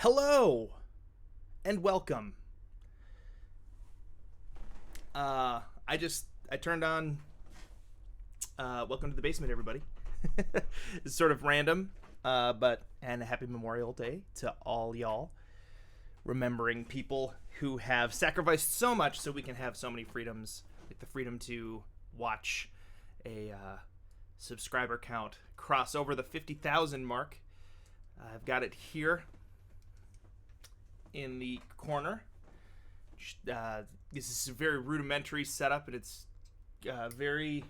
Hello and welcome. I turned on welcome to the basement, everybody. It's sort of random, and happy Memorial Day to all y'all. Remembering people who have sacrificed so much so we can have so many freedoms, like the freedom to watch a subscriber count cross over the 50,000 mark. I've got it here in the corner. This is a very rudimentary setup, and it's very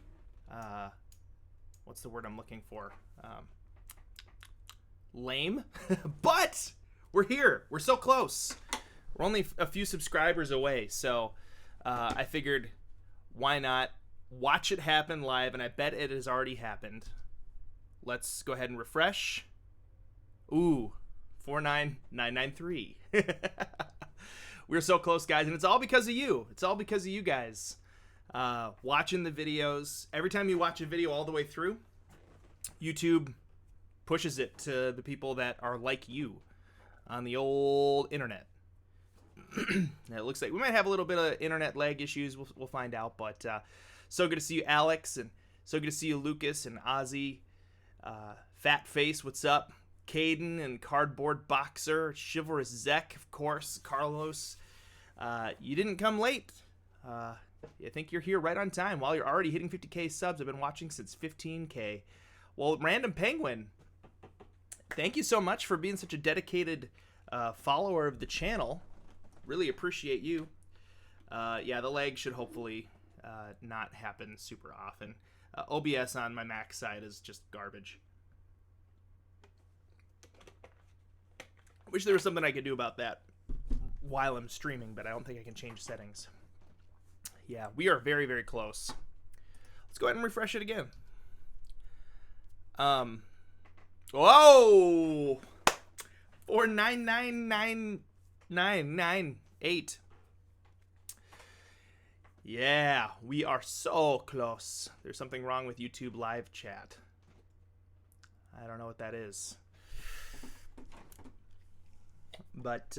what's the word I'm looking for? Lame. But we're here. We're so close. We're only a few subscribers away, so I figured why not watch it happen live, and I bet it has already happened. Let's go ahead and refresh. Ooh, 49993. We're so close, guys, and it's all because of you. It's all because of you guys watching the videos. Every time you watch a video all the way through, YouTube pushes it to the people that are like you on the old internet. It looks like we might have a little bit of internet lag issues. We'll find out, but so good to see you, Alex, and so good to see you, Lucas and Ozzy. Fat Face, what's up? Caden and Cardboard Boxer, Chivalrous Zek, of course, Carlos. You didn't come late. I think you're here right on time. While you're already hitting 50K subs, I've been watching since 15K. Well, Random Penguin, thank you so much for being such a dedicated follower of the channel. Really appreciate you. Yeah, the lag should hopefully not happen super often. OBS on my Mac side is just garbage. Wish there was something I could do about that while I'm streaming, but I don't think I can change settings. Yeah, we are very, very close. Let's go ahead and refresh it again. Whoa! 4999998. Yeah, we are so close. There's something wrong with YouTube live chat. I don't know what that is. But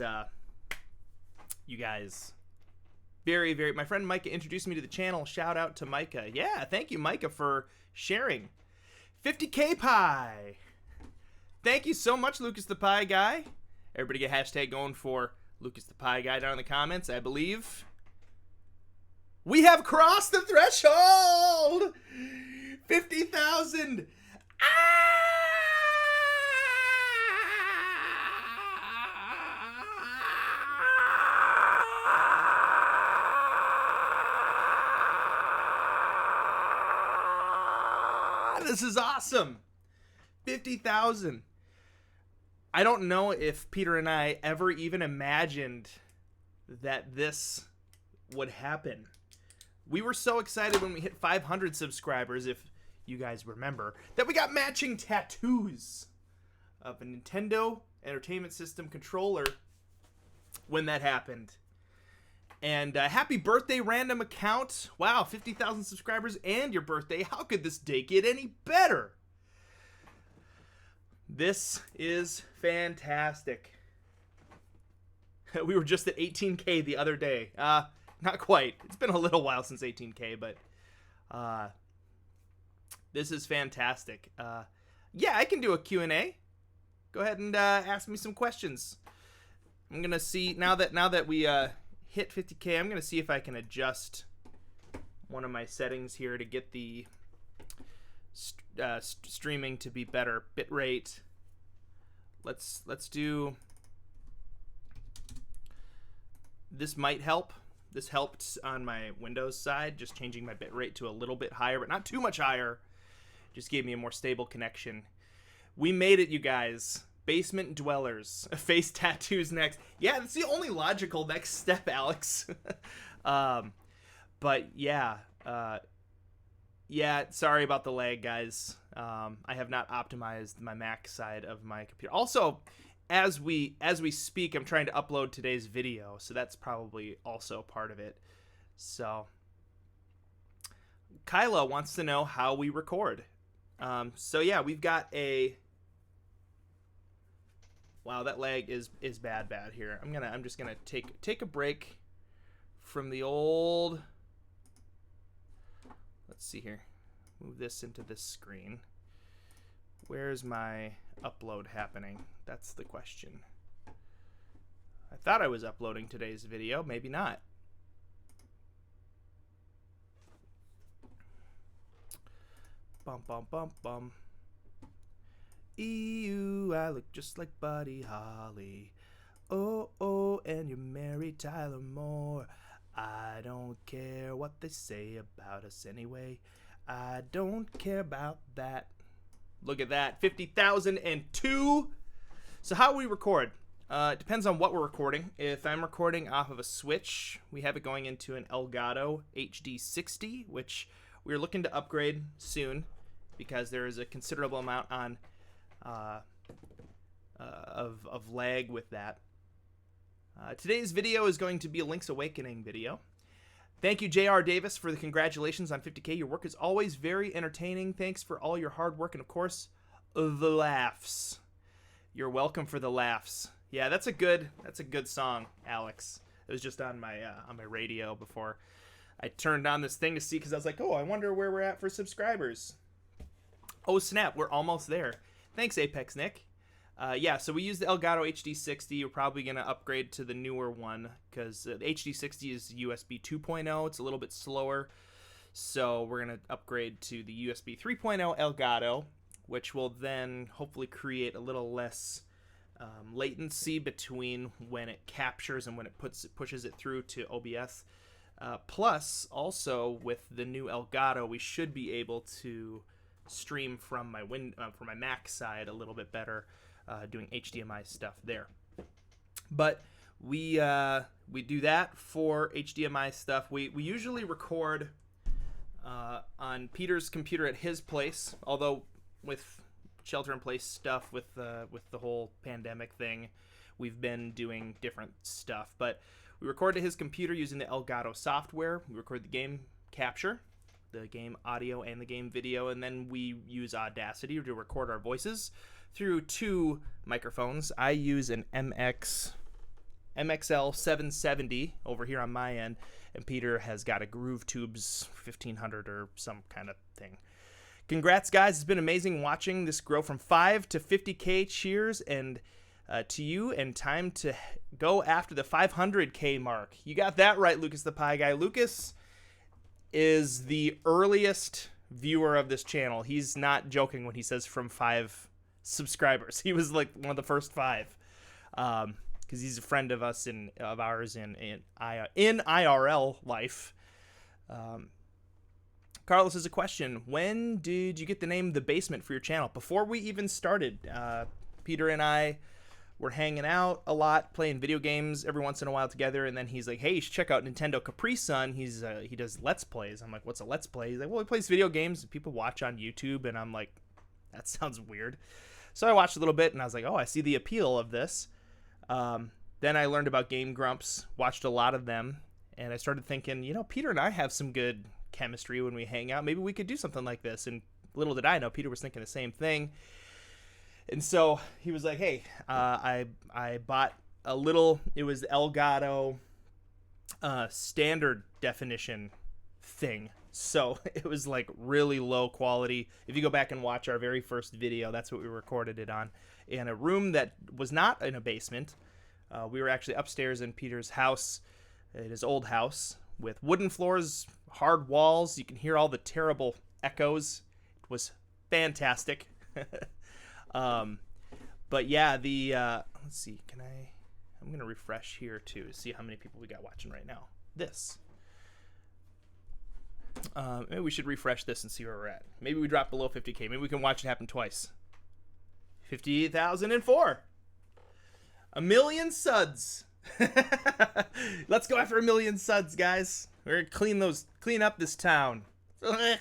you guys, very, very, my friend Micah introduced me to the channel. Shout out to Micah. Yeah, thank you, Micah, for sharing. 50K pie. Thank you so much, Lucas the Pie Guy. Everybody get hashtag going for Lucas the Pie Guy down in the comments. I believe we have crossed the threshold. 50,000. This is awesome. 50,000. I don't know if Peter and I ever even imagined that this would happen. We were so excited when we hit 500 subscribers, if you guys remember, that we got matching tattoos of a Nintendo Entertainment System controller when that happened. And happy birthday, random account. Wow, 50,000 subscribers and your birthday. How could this day get any better? This is fantastic. We were just at 18K the other day. Not quite. It's been a little while since 18K, but this is fantastic. Yeah, I can do a Q&A. Go ahead and ask me some questions. I'm going to see, now that we hit 50K, I'm going to see if I can adjust one of my settings here to get the streaming to be better. Bitrate. Let's do, this might help. This helped on my Windows side, just changing my bitrate to a little bit higher, but not too much higher. Just gave me a more stable connection. We made it, you guys. Basement dwellers. Face tattoos next. Yeah, that's the only logical next step, Alex. But yeah. Yeah, sorry about the lag, guys. I have not optimized my Mac side of my computer. Also, as we speak, I'm trying to upload today's video, so that's probably also part of it. So, Kyla wants to know how we record. So yeah, we've got a Wow, that lag is bad here. I'm just gonna take a break from the old. Let's see here. Move this into this screen. Where's my upload happening? That's the question. I thought I was uploading today's video, maybe not. Bum bum bum bum. Ew, I look just like Buddy Holly. Oh, oh, and you're Mary Tyler Moore. I don't care what they say about us anyway. I don't care about that. Look at that, 50,002. So how we record? It depends on what we're recording. If I'm recording off of a Switch, we have it going into an Elgato HD60, which we're looking to upgrade soon because there is a considerable amount on of lag with that. Today's video is going to be a Link's Awakening video. Thank you, J.R. Davis, for the congratulations on 50K. Your work is always very entertaining. Thanks for all your hard work and, of course, the laughs. You're welcome for the laughs. Yeah, that's a good song, Alex. It was just on my radio before I turned on this thing to see, because I was like, oh, I wonder where we're at for subscribers. Oh, snap, we're almost there. Thanks, Apex Nick. Yeah, so we use the Elgato HD60. We're probably going to upgrade to the newer one because the HD60 is USB 2.0. It's a little bit slower. So we're going to upgrade to the USB 3.0 Elgato, which will then hopefully create a little less latency between when it captures and when it pushes it through to OBS. Plus, also with the new Elgato, we should be able to stream from my Mac side a little bit better. Doing HDMI stuff there, but we do that for HDMI stuff. We usually record on Peter's computer at his place, although with shelter-in-place stuff with the whole pandemic thing, we've been doing different stuff. But we record to his computer using the Elgato software. We record the game capture, the game audio, and the game video, and then we use Audacity to record our voices through two microphones. I use an MXL 770 over here on my end, and Peter has got a Groove Tubes 1500 or some kind of thing. Congrats, guys. It's been amazing watching this grow from 5 to 50K. Cheers and to you, and time to go after the 500K mark. You got that right, Lucas the Pie Guy. Lucas is the earliest viewer of this channel. He's not joking when he says from 5 subscribers. He was like one of the first 5, because he's a friend of ours in IRL life. Carlos has a question. When did you get the name The Basement for your channel? Before we even started, Peter and I were hanging out a lot, playing video games every once in a while together, and then he's like, hey, you should check out Nintendo Capri Sun. He does Let's Plays. I'm like, what's a Let's Play? He's like, well, he plays video games and people watch on YouTube, and I'm like, that sounds weird. So I watched a little bit, and I was like, oh, I see the appeal of this. Then I learned about Game Grumps, watched a lot of them, and I started thinking, Peter and I have some good chemistry when we hang out. Maybe we could do something like this. And little did I know, Peter was thinking the same thing. And so he was like, hey, I bought a little, it was the Elgato standard definition thing. So it was like really low quality. If you go back and watch our very first video, that's what we recorded it on, in a room that was not in a basement. We were actually upstairs in Peter's house, in his old house, with wooden floors, hard walls. You can hear all the terrible echoes. It was fantastic. But yeah, let's see, I'm going to refresh here too to see how many people we got watching right now. Maybe we should refresh this and see where we're at. Maybe we drop below 50K. Maybe we can watch it happen twice. 58,004. 1 million suds. Let's go after 1 million suds, guys. We're gonna clean up this town.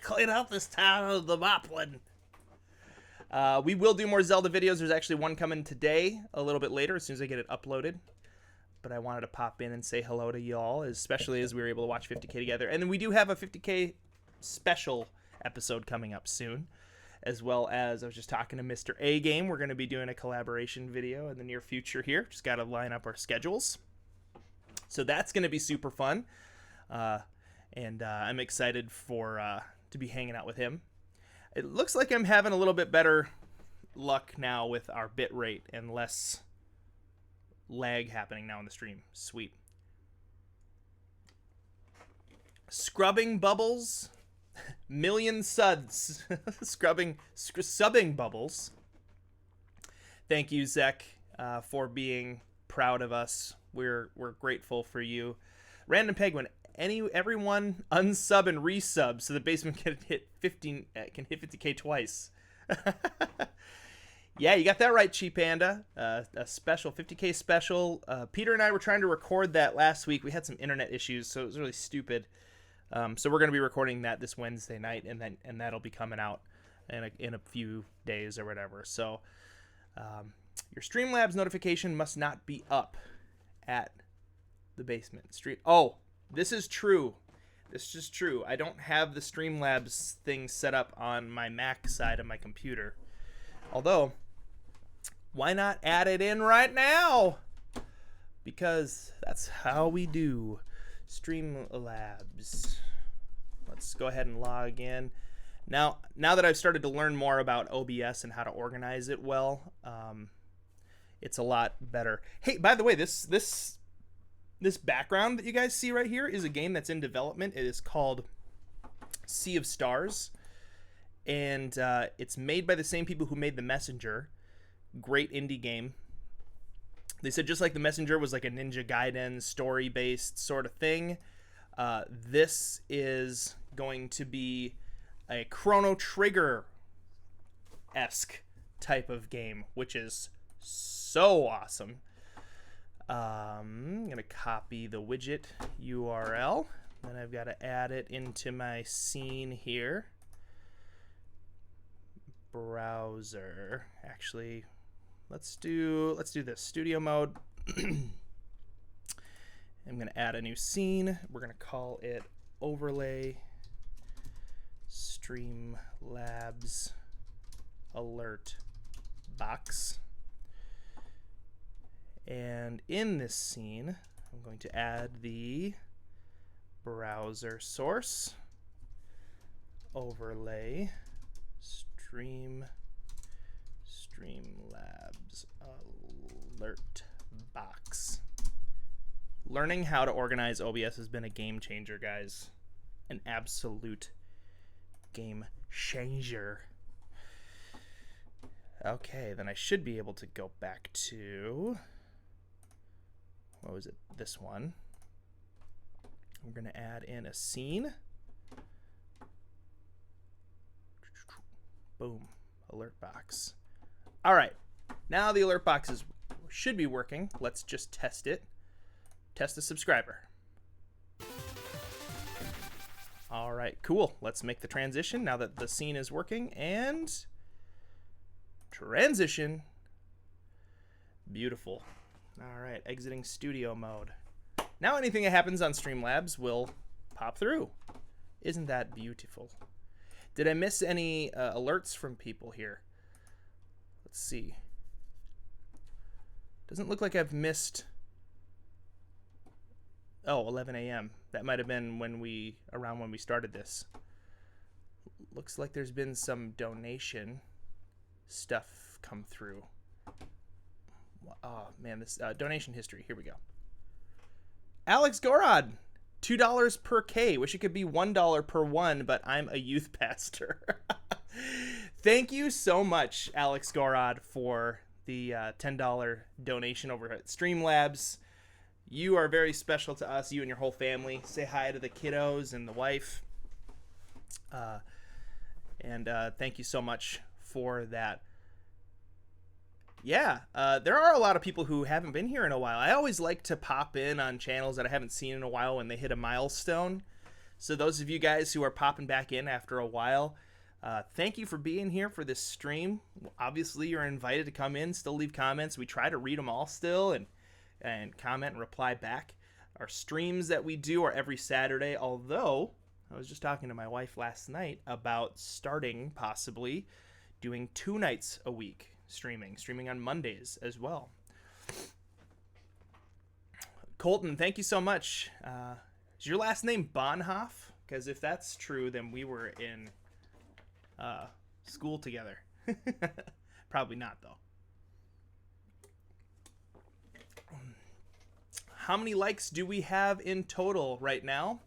Clean up this town of the Moplin. We will do more Zelda videos. There's actually one coming today, a little bit later, as soon as I get it uploaded. But I wanted to pop in and say hello to y'all, especially as we were able to watch 50K together. And then we do have a 50K special episode coming up soon. as well as I was just talking to Mr. A Game. We're going to be doing a collaboration video in the near future here. Just got to line up our schedules. So that's going to be super fun. And I'm excited to be hanging out with him. It looks like I'm having a little bit better luck now with our bit rate and less lag happening now in the stream. Sweet. Scrubbing bubbles, million suds, subbing bubbles. Thank you, Zek, for being proud of us. We're grateful for you. Random Penguin, everyone unsub and resub so the basement can hit 50K twice. Yeah, you got that right, Cheap Panda. A special 50K special. Peter and I were trying to record that last week. We had some internet issues, so it was really stupid. So we're going to be recording that this Wednesday night, and that'll be coming out in a few days or whatever. So your Streamlabs notification must not be up at the basement. Oh, this is true. This is true. I don't have the Streamlabs thing set up on my Mac side of my computer. Although, why not add it in right now? Because that's how we do Streamlabs. Let's go ahead and log in. Now that I've started to learn more about OBS and how to organize it well, it's a lot better. Hey, by the way, this background that you guys see right here is a game that's in development. It is called Sea of Stars, and it's made by the same people who made The Messenger. Great indie game. They said just like The Messenger was like a Ninja Gaiden story-based sort of thing, this is going to be a Chrono Trigger-esque type of game, which is so awesome. I'm going to copy the widget URL. Then I've got to add it into my scene here. Browser. Actually, let's do this. Studio mode. I'm going to add a new scene. We're going to call it Overlay Streamlabs Alert Box. And in this scene, I'm going to add the browser source, overlay, Streamlabs alert box. Learning how to organize OBS has been a game changer, guys. An absolute game changer. Okay, then I should be able to go back to, what was it? This one. We're going to add in a scene. Boom. Alert box. All right. Now the alert box should be working. Let's just test it. Test the subscriber. All right, cool. Let's make the transition now that the scene is working. And transition. Beautiful. All right, exiting studio mode. Now anything that happens on Streamlabs will pop through. Isn't that beautiful? Did I miss any alerts from people here? Let's see. Doesn't look like I've missed. Oh, 11 a.m. That might have been around when we started this. Looks like there's been some donation stuff come through. Oh man, this donation history. Here we go. Alex Gorod, $2 per K. Wish it could be $1 per one, but I'm a youth pastor. Thank you so much, Alex Gorod, for the $10 donation over at Streamlabs. You are very special to us, you and your whole family. Say hi to the kiddos and the wife. And thank you so much for that. Yeah, there are a lot of people who haven't been here in a while. I always like to pop in on channels that I haven't seen in a while when they hit a milestone. So those of you guys who are popping back in after a while, thank you for being here for this stream. Obviously, you're invited to come in, still leave comments. We try to read them all still and comment and reply back. Our streams that we do are every Saturday, although I was just talking to my wife last night about starting possibly doing 2 nights a week streaming on Mondays as well. Colton, thank you so much. Is your last name Bonhoff? Because if that's true, then we were in school together. Probably not, though. How many likes do we have in total right now?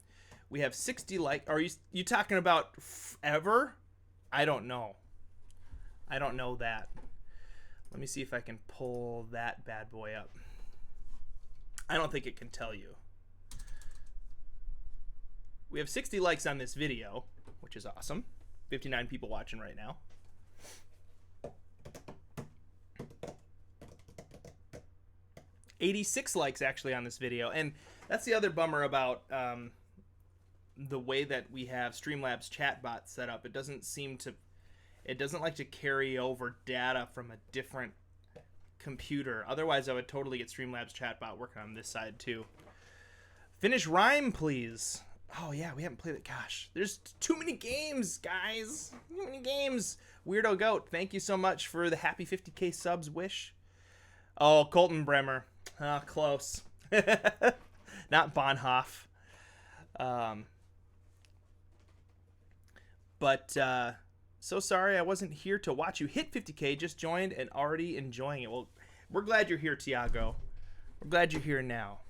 We have 60 likes. Are you talking about ever? I don't know. I don't know that. Let me see if I can pull that bad boy up. I don't think it can tell you. We have 60 likes on this video, which is awesome. 59 people watching right now. $86 likes actually on this video, and that's the other bummer about the way that we have Streamlabs ChatBot set up. It doesn't like to carry over data from a different computer. Otherwise, I would totally get Streamlabs ChatBot working on this side too. Finish Rhyme, please. Oh yeah, we haven't played it. Gosh, there's too many games, guys. Too many games. Weirdo Goat, thank you so much for the happy 50k subs wish. Oh, Colton Bremer. Close. Not Bonhoff. But so sorry I wasn't here to watch you hit 50k. Just joined and already enjoying it. Well, we're glad you're here, Tiago. We're glad you're here now.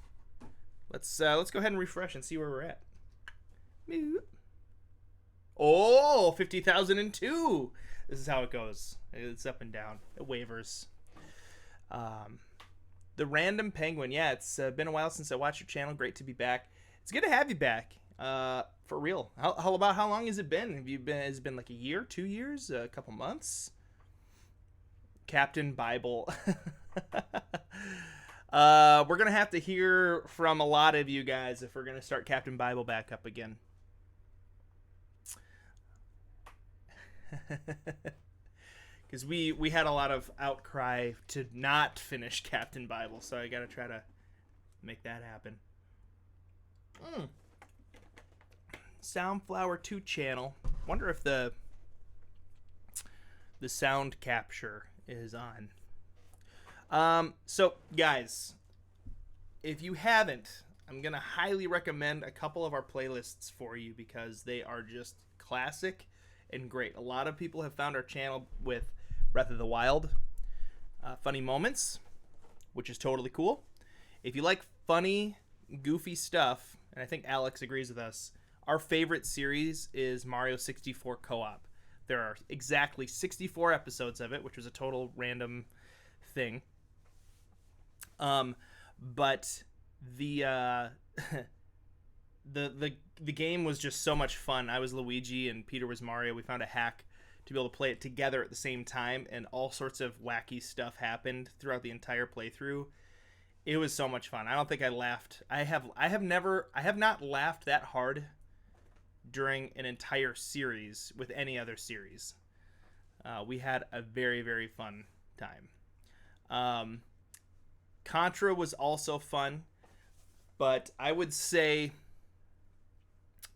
Let's go ahead and refresh and see where we're at. Oh, 50,002. This is how it goes. It's up and down. It wavers. The Random Penguin. Yeah, it's been a while since I watched your channel. Great to be back. It's good to have you back. For real. How long has it been? Has it been like a year, 2 years, a couple months? Captain Bible. We're going to have to hear from a lot of you guys if we're going to start Captain Bible back up again. Because we had a lot of outcry to not finish Captain Bible, so I gotta try to make that happen. Soundflower 2 channel. Wonder if the sound capture is on. So guys, if you haven't, I'm gonna highly recommend a couple of our playlists for you because they are just classic and great. A lot of people have found our channel with Breath of the Wild, funny moments, which is totally cool. If you like funny, goofy stuff, and I think Alex agrees with us, our favorite series is Mario 64 Co-op. There are exactly 64 episodes of it, which was a total random thing. But the the game was just so much fun. I was Luigi and Peter was Mario. We found a hack to be able to play it together at the same time, and all sorts of wacky stuff happened throughout the entire playthrough. It was so much fun. I don't think I laughed. I have not laughed that hard during an entire series with any other series. We had a very, very fun time. Contra was also fun, but I would say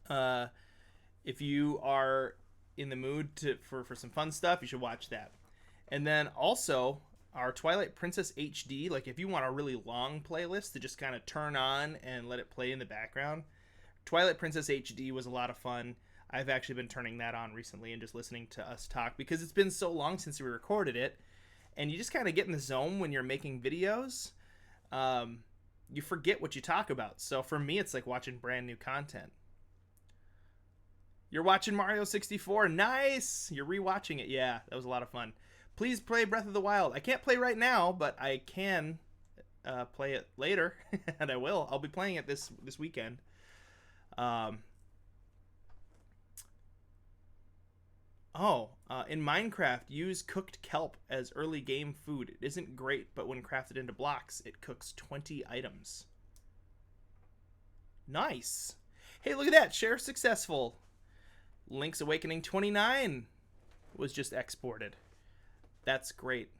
if you are in the mood for some fun stuff, you should watch that. And then also our Twilight Princess HD, like if you want a really long playlist to just kind of turn on and let it play in the background, Twilight Princess HD was a lot of fun. I've actually been turning that on recently and just listening to us talk because it's been so long since we recorded it, and you just kind of get in the zone when you're making videos. You forget what you talk about. So for me, it's like watching brand new content. You're watching Mario 64. Nice! You're rewatching it. Yeah, that was a lot of fun. Please play Breath of the Wild. I can't play right now, but I can play it later, and I will. I'll be playing it this weekend. In Minecraft, use cooked kelp as early game food. It isn't great, but when crafted into blocks, it cooks 20 items. Nice. Hey, look at that. Share successful. Link's Awakening 29 was just exported. That's great.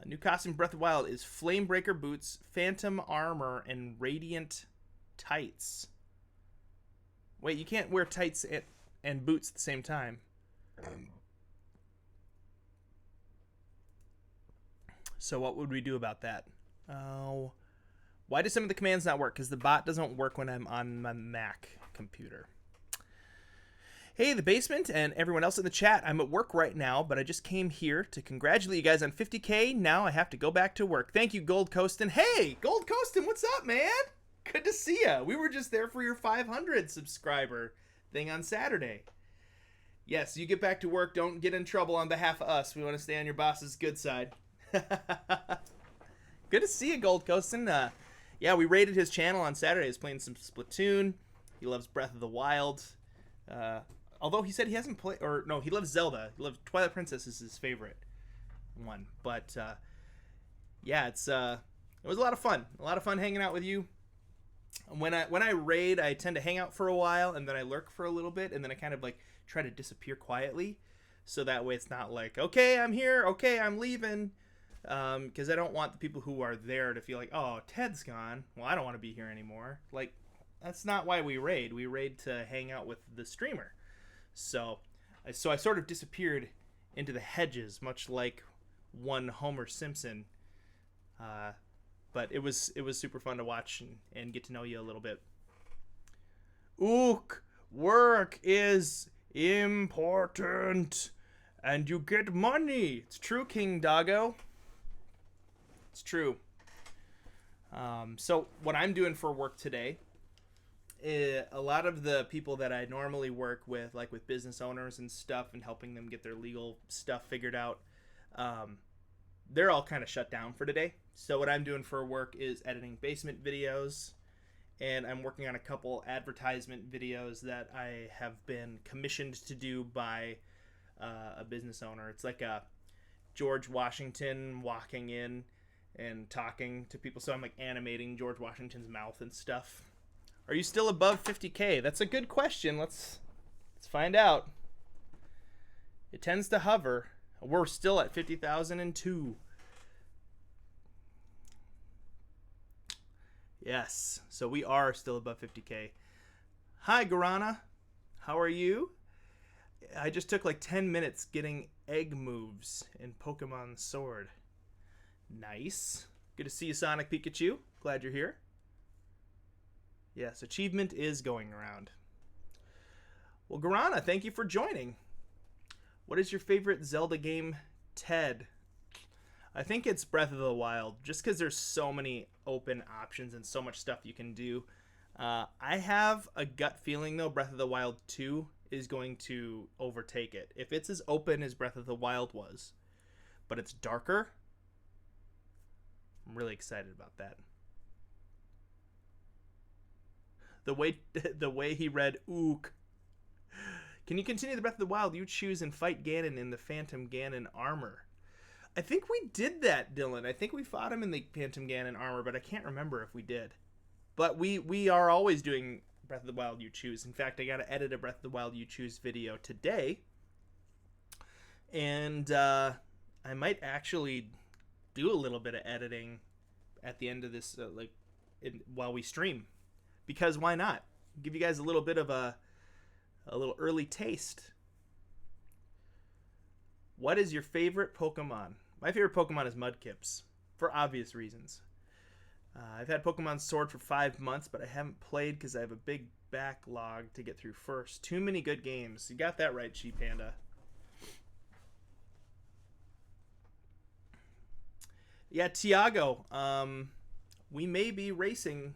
New costume Breath of the Wild is Flamebreaker boots, Phantom armor, and Radiant tights. Wait, you can't wear tights and boots at the same time. So what would we do about that? Oh, why do some of the commands not work? Because the bot doesn't work when I'm on my Mac computer. Hey, the basement and everyone else in the chat. I'm at work right now, but I just came here to congratulate you guys on 50K. Now I have to go back to work. Thank you, Gold Coastin. Hey, Gold Coastin, what's up, man? Good to see ya. We were just there for your 500 subscriber thing on Saturday. Yes, you get back to work. Don't get in trouble on behalf of us. We want to stay on your boss's good side. Good to see you, Gold Coastin. Yeah, we raided his channel on Saturday. He's playing some Splatoon. He loves Breath of the Wild. Although he said he hasn't played, or no, he loves Zelda. He loves Twilight Princess is his favorite one. But yeah, it was a lot of fun. A lot of fun hanging out with you. When I raid, I tend to hang out for a while and then I lurk for a little bit and then I kind of like try to disappear quietly, so that way it's not like, okay, I'm here, okay, I'm leaving, because I don't want the people who are there to feel like, oh, Ted's gone. Well, I don't want to be here anymore. Like, that's not why we raid. We raid to hang out with the streamer. So I sort of disappeared into the hedges, much like one Homer Simpson. But it was super fun to watch and get to know you a little bit. Ook, work is important, and you get money. It's true, King Doggo. It's true. So what I'm doing for work today, a lot of the people that I normally work with, like with business owners and stuff and helping them get their legal stuff figured out, they're all kind of shut down for today. So what I'm doing for work is editing basement videos, and I'm working on a couple advertisement videos that I have been commissioned to do by a business owner. It's like a George Washington walking in and talking to people. So I'm like animating George Washington's mouth and stuff. Are you still above 50K? That's a good question. Let's find out. It tends to hover. We're still at 50,002. Yes, so we are still above 50K. Hi, Guarana. How are you? I just took like 10 minutes getting egg moves in Pokemon Sword. Nice. Good to see you, Sonic Pikachu. Glad you're here. Yes, achievement is going around. Well, Guarana, thank you for joining. What is your favorite Zelda game, Ted? I think it's Breath of the Wild, just because there's so many open options and so much stuff you can do. I have a gut feeling, though, Breath of the Wild 2 is going to overtake it. If it's as open as Breath of the Wild was, but it's darker, I'm really excited about that. The way he read Ook. Can you continue the Breath of the Wild? You choose and fight Ganon in the Phantom Ganon armor. I think we did that, Dylan. I think we fought him in the Phantom Ganon armor, but I can't remember if we did. But we are always doing Breath of the Wild You Choose. In fact, I got to edit a Breath of the Wild You Choose video today. And I might actually do a little bit of editing at the end of this, while we stream. Because why not? Give you guys a little bit of a little early taste. What is your favorite Pokemon? My favorite Pokemon is Mudkips, for obvious reasons. I've had Pokemon Sword for 5 months, but I haven't played because I have a big backlog to get through first. Too many good games. You got that right, Sheep Panda. Yeah, Tiago, we may be racing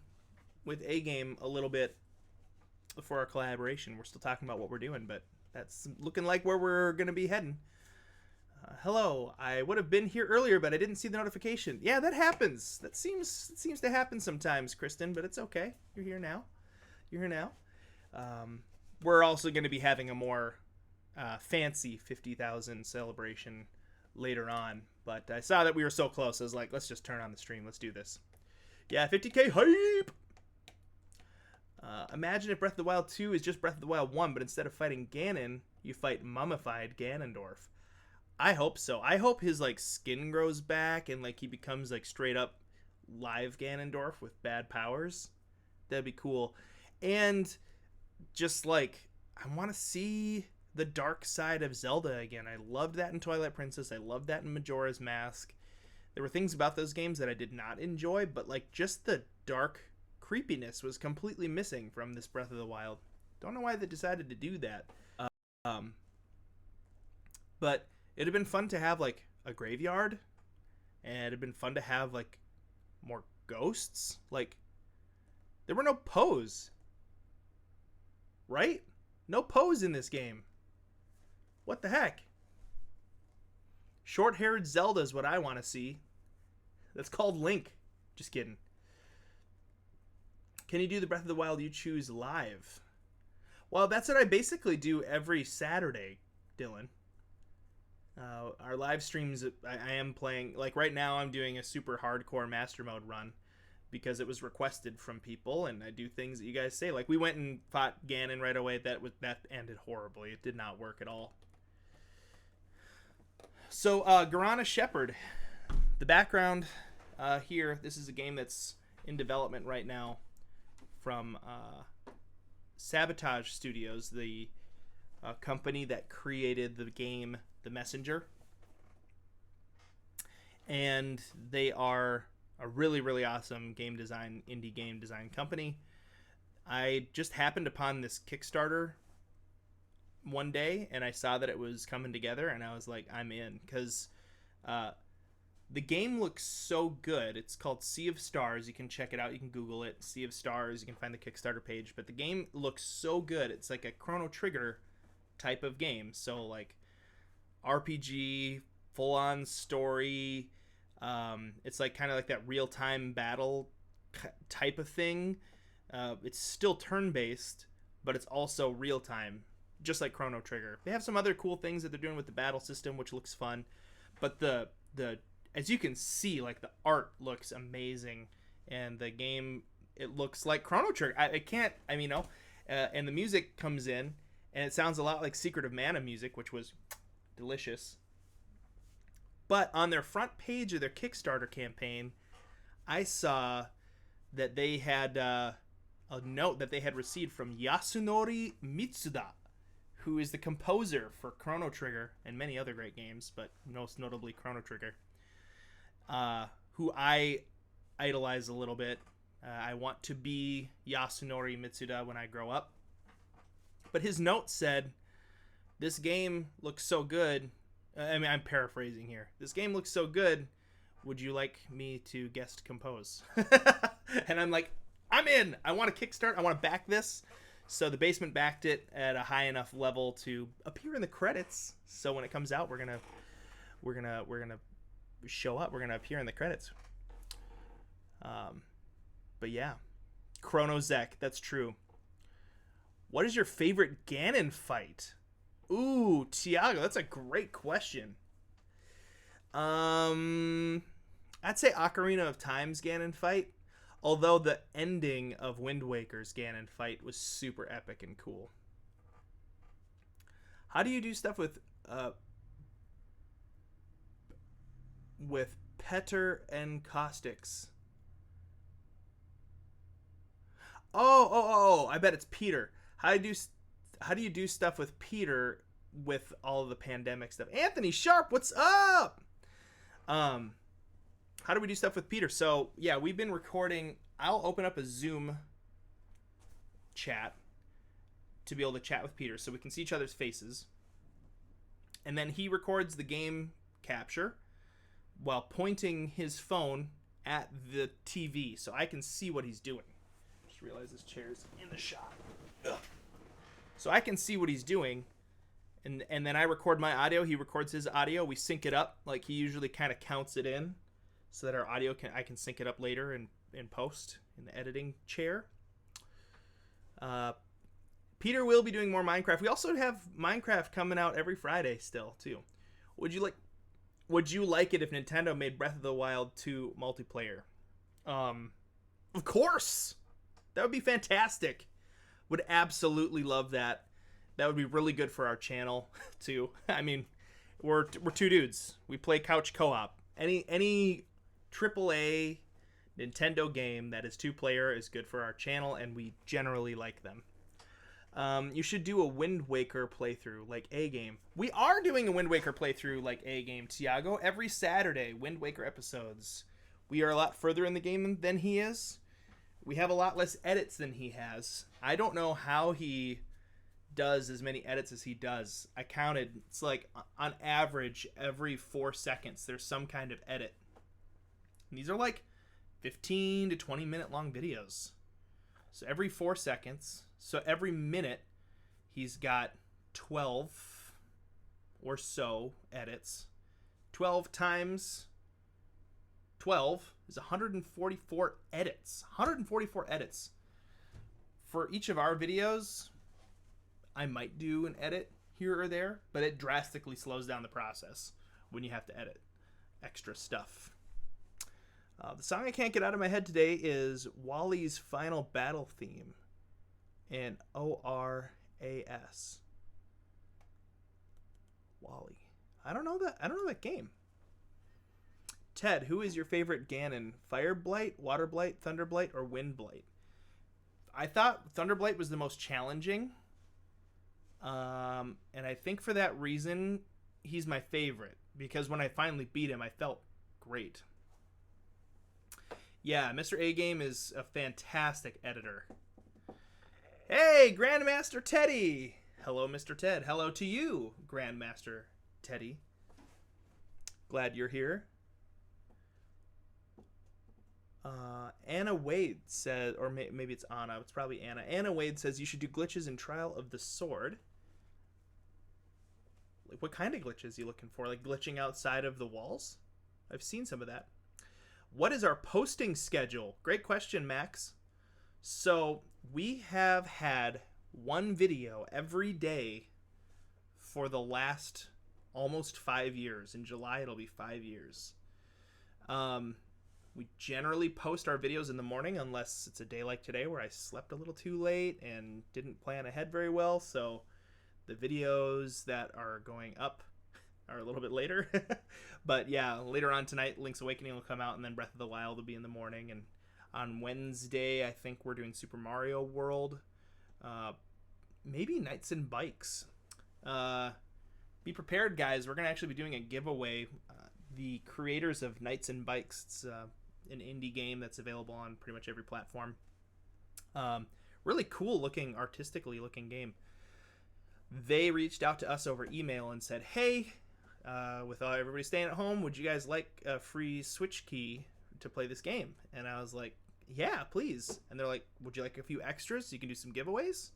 with A-Game a little bit for our collaboration. We're still talking about what we're doing, but that's looking like where we're going to be heading. Hello, I would have been here earlier, but I didn't see the notification. Yeah, that happens. It seems to happen sometimes, Kristen, but it's okay. You're here now. We're also going to be having a more fancy 50,000 celebration later on, but I saw that we were so close. I was like, let's just turn on the stream. Let's do this. Yeah, 50K hype! Imagine if Breath of the Wild 2 is just Breath of the Wild 1, but instead of fighting Ganon, you fight mummified Ganondorf. I hope so. I hope his skin grows back and he becomes straight up live Ganondorf with bad powers. That'd be cool. And just I want to see the dark side of Zelda again. I loved that in Twilight Princess. I loved that in Majora's Mask. There were things about those games that I did not enjoy, but like just the dark creepiness was completely missing from this Breath of the Wild. Don't know why they decided to do that. Um, but it'd have been fun to have like a graveyard, and it'd have been fun to have like more ghosts. Like there were no Poes, right? No Poes in this game. What the heck? Short-haired Zelda is what I want to see. That's called Link. Just kidding. Can you do the Breath of the Wild You Choose live? Well, that's what I basically do every Saturday, Dylan. Our live streams, I am playing, like right now I'm doing a super hardcore Master Mode run because it was requested from people, and I do things that you guys say. Like we went and fought Ganon right away. That ended horribly. It did not work at all. So, Garana Shepherd, the background here, this is a game that's in development right now from Sabotage Studios, the company that created the game The Messenger. And they are a really, really awesome indie game design company. I just happened upon this Kickstarter one day, and I saw that it was coming together, and I was like, I'm in, because the game looks so good. It's called Sea of Stars. You can check it out. You can Google it. Sea of Stars. You can find the Kickstarter page. But the game looks so good. It's like a Chrono Trigger type of game. So like RPG, full-on story. It's like kind of like that real-time battle type of thing. It's still turn-based, but it's also real-time, just like Chrono Trigger. They have some other cool things that they're doing with the battle system, which looks fun. But the as you can see, like the art looks amazing, and the game, it looks like Chrono Trigger. And the music comes in, and it sounds a lot like Secret of Mana music, which was delicious. But on their front page of their Kickstarter campaign, I saw that they had a note that they had received from Yasunori Mitsuda, who is the composer for Chrono Trigger and many other great games, but most notably Chrono Trigger, who I idolize a little bit. I want to be Yasunori Mitsuda when I grow up. But his note said, this game looks so good. I mean, I'm paraphrasing here. This game looks so good. Would you like me to guest compose? And I'm like, I'm in. I want to kickstart. I want to back this. So the Basement backed it at a high enough level to appear in the credits. So when it comes out, we're gonna show up. We're gonna appear in the credits. But yeah, Chrono Zek. That's true. What is your favorite Ganon fight? Ooh, Tiago, that's a great question. I'd say Ocarina of Time's Ganon fight. Although the ending of Wind Waker's Ganon fight was super epic and cool. How do you do stuff with Petter and Caustics? Oh, I bet it's Peter. How do you do stuff with Peter with all of the pandemic stuff? Anthony Sharp, what's up? How do we do stuff with Peter? So, yeah, we've been recording. I'll open up a Zoom chat to be able to chat with Peter so we can see each other's faces. And then he records the game capture while pointing his phone at the TV so I can see what he's doing. Just realized this chair's in the shot. Ugh. So I can see what he's doing. And then I record my audio. He records his audio. We sync it up. Like he usually kind of counts it in, so that our audio I can sync it up later in post in the editing chair. Peter will be doing more Minecraft. We also have Minecraft coming out every Friday still too. Would you like it if Nintendo made Breath of the Wild 2 multiplayer? Of course. That would be fantastic. Would absolutely love that. That would be really good for our channel too. I mean, we're two dudes. We play couch co-op. Any AAA Nintendo game that is 2-player is good for our channel, and we generally like them. You should do a Wind Waker playthrough, like A Game. We are doing a Wind Waker playthrough, like A Game, Tiago. Every Saturday, Wind Waker episodes. We are a lot further in the game than he is. We have a lot less edits than he has. I don't know how he does as many edits as he does. I counted. It's like, on average, every 4 seconds, there's some kind of edit. And these are like 15 to 20 minute long videos. So every 4 seconds, so every minute, he's got 12 or so edits. 12 times 12 is 144 edits. 144 edits. For each of our videos, I might do an edit here or there, but it drastically slows down the process when you have to edit extra stuff. The song I can't get out of my head today is Wally's Final Battle theme, and ORAS. Wally. I don't know that game. Ted, who is your favorite Ganon? Fire Blight, Water Blight, Thunder Blight, or Wind Blight? I thought Thunder Blight was the most challenging. And I think for that reason, he's my favorite. Because when I finally beat him, I felt great. Yeah, Mr. A Game is a fantastic editor. Hey, Grandmaster Teddy! Hello, Mr. Ted. Hello to you, Grandmaster Teddy. Glad you're here. Anna Wade says, or maybe it's Anna. It's probably Anna. Anna Wade says you should do glitches in Trial of the Sword. Like, what kind of glitches are you looking for? Like glitching outside of the walls? I've seen some of that. What is our posting schedule? Great question, Max. So we have had one video every day for the last almost 5 years. In July, it'll be 5 years. We generally post our videos in the morning unless it's a day like today where I slept a little too late and didn't plan ahead very well. So the videos that are going up are a little bit later. But yeah, later on tonight, Link's Awakening will come out, and then Breath of the Wild will be in the morning. And on Wednesday, I think we're doing Super Mario World. Maybe Knights and Bikes. Be prepared, guys. We're going to actually be doing a giveaway. The creators of Knights and Bikes, it's an indie game that's available on pretty much every platform. Really cool looking, artistically looking game. They reached out to us over email and said, hey, with everybody staying at home, would you guys like a free Switch key to play this game? And I was like, yeah, please. And they're like, would you like a few extras so you can do some giveaways?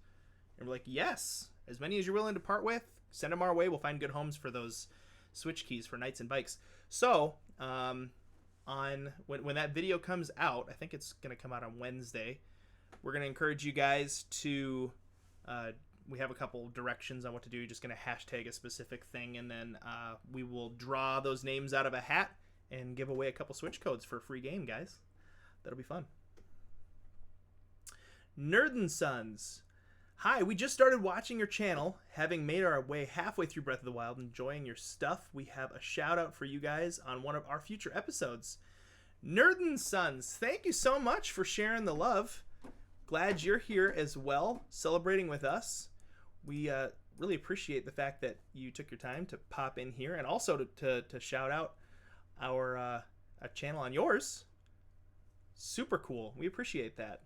And we're like, yes, as many as you're willing to part with, send them our way. We'll find good homes for those Switch keys for Knights and Bikes. So when that video comes out, I think it's going to come out on Wednesday, we're going to encourage you guys to we have a couple directions on what to do. You're just going to hashtag a specific thing, and then we will draw those names out of a hat and give away a couple Switch codes for a free game, guys. That'll be fun. Nerd and Sons. Hi, we just started watching your channel, having made our way halfway through Breath of the Wild, enjoying your stuff. We have a shout out for you guys on one of our future episodes. Nerd and Sons, thank you so much for sharing the love. Glad you're here as well, celebrating with us. We really appreciate the fact that you took your time to pop in here, and also to shout out our a channel on yours. Super cool. We appreciate that.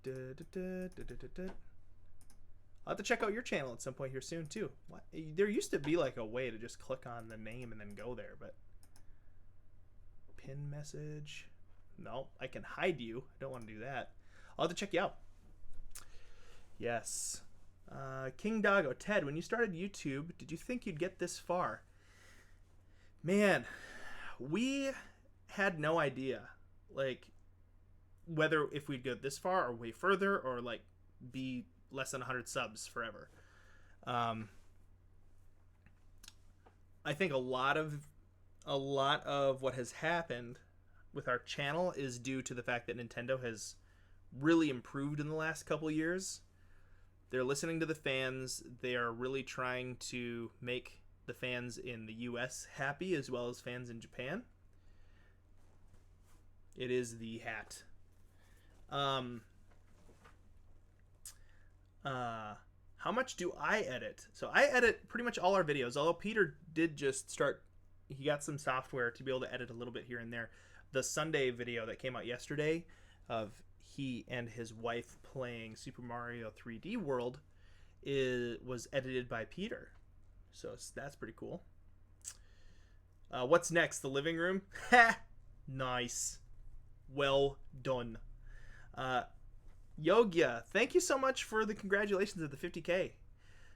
I'll have to check out your channel at some point here soon too. There used to be like a way to just click on the name and then go there, but pin message. No, I can hide you. I don't want to do that. I'll have to check you out. Yes. King Doggo. Ted, when you started YouTube, did you think you'd get this far? Man, we had no idea. Like, whether if we'd go this far or way further, or like be less than 100 subs forever. I think a lot of what has happened with our channel is due to the fact that Nintendo has really improved in the last couple years. They're listening to the fans. They are really trying to make the fans in the US happy, as well as fans in Japan. It is the hat. How much do I edit? So I edit pretty much all our videos, although Peter did just start, he got some software to be able to edit a little bit here and there. The Sunday video that came out yesterday of he and his wife playing Super Mario 3D World was edited by Peter. So that's pretty cool. What's next? The living room? Ha! Nice. Well done. Yogya, thank you so much for the congratulations at the 50K.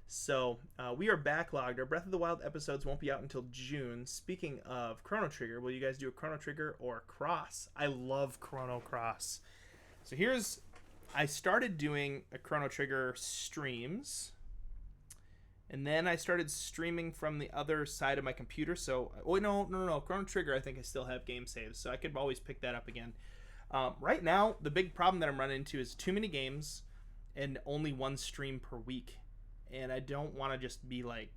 So, we are backlogged. Our Breath of the Wild episodes won't be out until June. Speaking of Chrono Trigger, will you guys do a Chrono Trigger or Cross? I love Chrono Cross. So I started doing a Chrono Trigger streams, and then I started streaming from the other side of my computer. So, no. Chrono Trigger, I think I still have game saves, so I could always pick that up again. Right now, the big problem that I'm running into is too many games and only one stream per week. And I don't want to just be like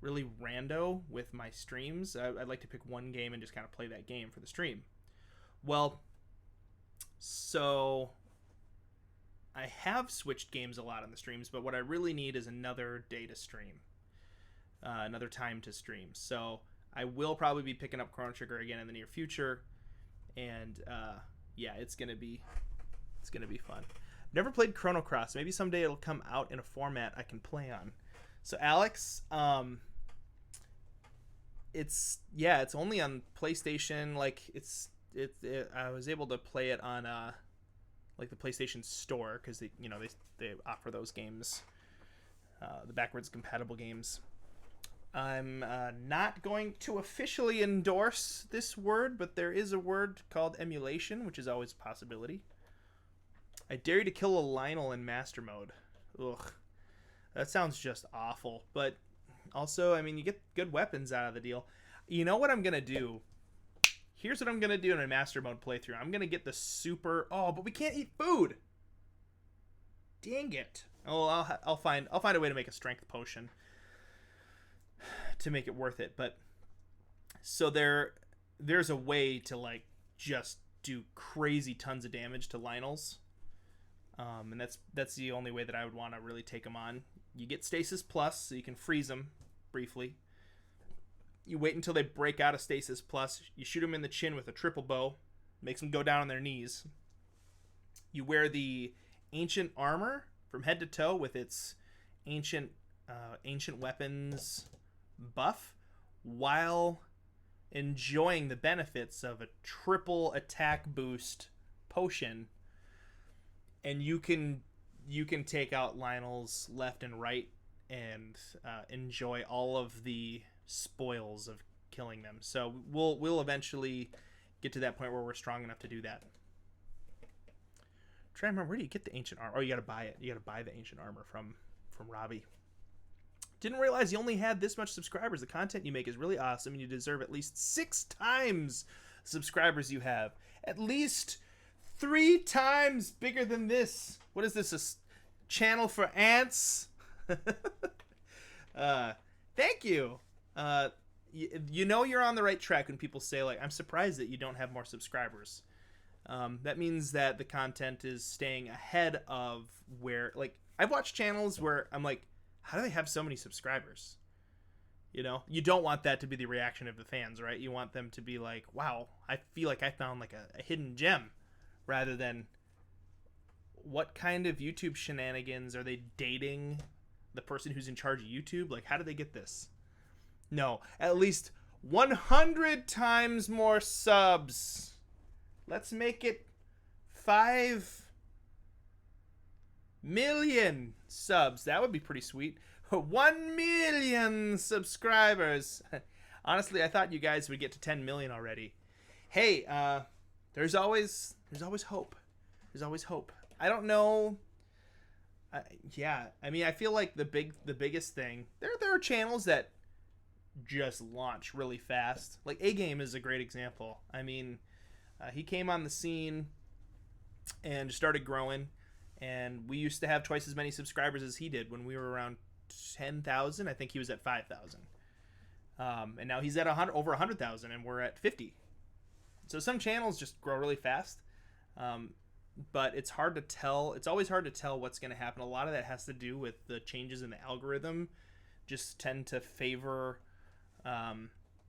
really rando with my streams. I'd like to pick one game and just kind of play that game for the stream. Well, so I have switched games a lot on the streams, but what I really need is another day to stream, another time to stream. So I will probably be picking up Chrono Trigger again in the near future. And yeah, it's gonna be fun. Never played Chrono Cross. Maybe someday it'll come out in a format I can play on. So Alex, it's only on PlayStation. Like I was able to play it on like the PlayStation Store because they offer those games, the backwards compatible games. I'm not going to officially endorse this word, but there is a word called emulation, which is always a possibility. I dare you to kill a Lionel in master mode. Ugh. That sounds just awful. But also, I mean, you get good weapons out of the deal. You know what I'm going to do? Here's what I'm going to do in a master mode playthrough. I'm going to get the super... Oh, but we can't eat food! Dang it. Oh, I'll find a way to make a strength potion to make it worth it. But so there's a way to like just do crazy tons of damage to Lionels. And that's the only way that I would want to really take them on. You get Stasis Plus, so you can freeze them briefly. You wait until they break out of Stasis Plus. You shoot them in the chin with a triple bow. Makes them go down on their knees. You wear the ancient armor from head to toe with its ancient weapons buff while enjoying the benefits of a triple attack boost potion. And you can take out Lionel's left and right and enjoy all of the spoils of killing them. So we'll eventually get to that point where we're strong enough to do that. I'm trying to remember, where do you get the ancient armor? Oh, you gotta buy it. You gotta buy the ancient armor from Robbie. Didn't realize you only had this much subscribers. The content you make is really awesome, and you deserve at least 6 times the subscribers you have. At least 3 times bigger than this. What is this? A channel for ants? Thank you. You know you're on the right track when people say, like, I'm surprised that you don't have more subscribers. That means that the content is staying ahead of where, like, I've watched channels where I'm like, how do they have so many subscribers? You know, you don't want that to be the reaction of the fans, right? You want them to be like, wow, I feel like I found like a hidden gem, rather than what kind of YouTube shenanigans are they dating the person who's in charge of YouTube? Like, how did they get this? No, at least 100 times more subs. Let's make it 5 million subs. That would be pretty sweet. 1 million subscribers. Honestly, I thought you guys would get to 10 million already. Hey, there's always hope. There's always hope. I don't know. Yeah, I mean, I feel like the biggest thing, there are channels that just launch really fast. Like A Game is a great example. I mean, he came on the scene and started growing, and we used to have twice as many subscribers as he did when we were around 10,000. I think he was at 5,000. And now he's at over 100,000, and we're at 50. So some channels just grow really fast. but it's hard to tell. It's always hard to tell what's going to happen. A lot of that has to do with the changes in the algorithm just tend to favor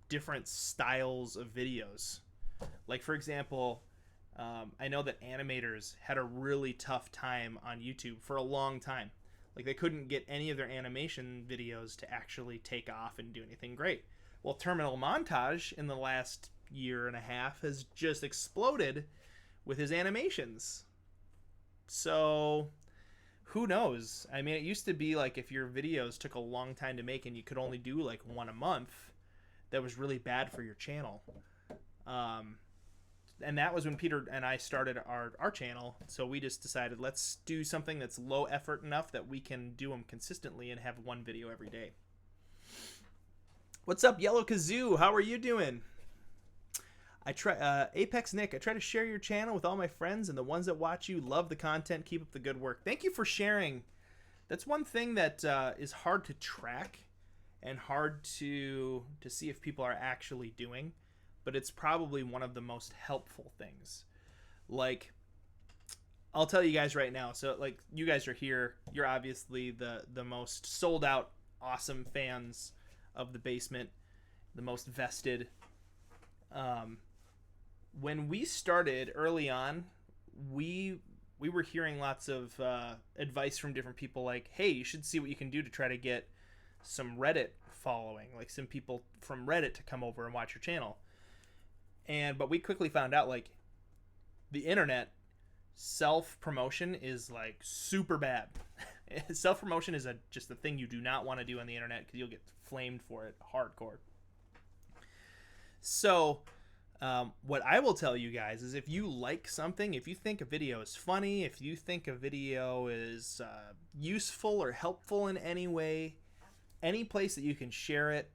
different styles of videos. Like, for example, I know that animators had a really tough time on YouTube for a long time. Like, they couldn't get any of their animation videos to actually take off and do anything great. Well, Terminal Montage in the last year and a half has just exploded with his animations. So, who knows? I mean, it used to be like if your videos took a long time to make and you could only do like one a month, that was really bad for your channel. And that was when Peter and I started our channel. So we just decided, let's do something that's low effort enough that we can do them consistently and have one video every day. What's up, Yellow Kazoo? How are you doing? I try Apex Nick. I try to share your channel with all my friends, and the ones that watch you love the content. Keep up the good work. Thank you for sharing. That's one thing that is hard to track and hard to see if people are actually doing, but it's probably one of the most helpful things. Like, I'll tell you guys right now. So, like, you guys are here. You're obviously the most sold out, awesome fans of the basement, the most vested. When we started early on, we were hearing lots of advice from different people, like, hey, you should see what you can do to try to get some Reddit following, like some people from Reddit to come over and watch your channel. But we quickly found out, like, the internet self-promotion is like super bad. Self-promotion is just a thing you do not want to do on the internet because you'll get flamed for it hardcore. So what I will tell you guys is, if you like something, if you think a video is funny, if you think a video is useful or helpful in any way, any place that you can share it,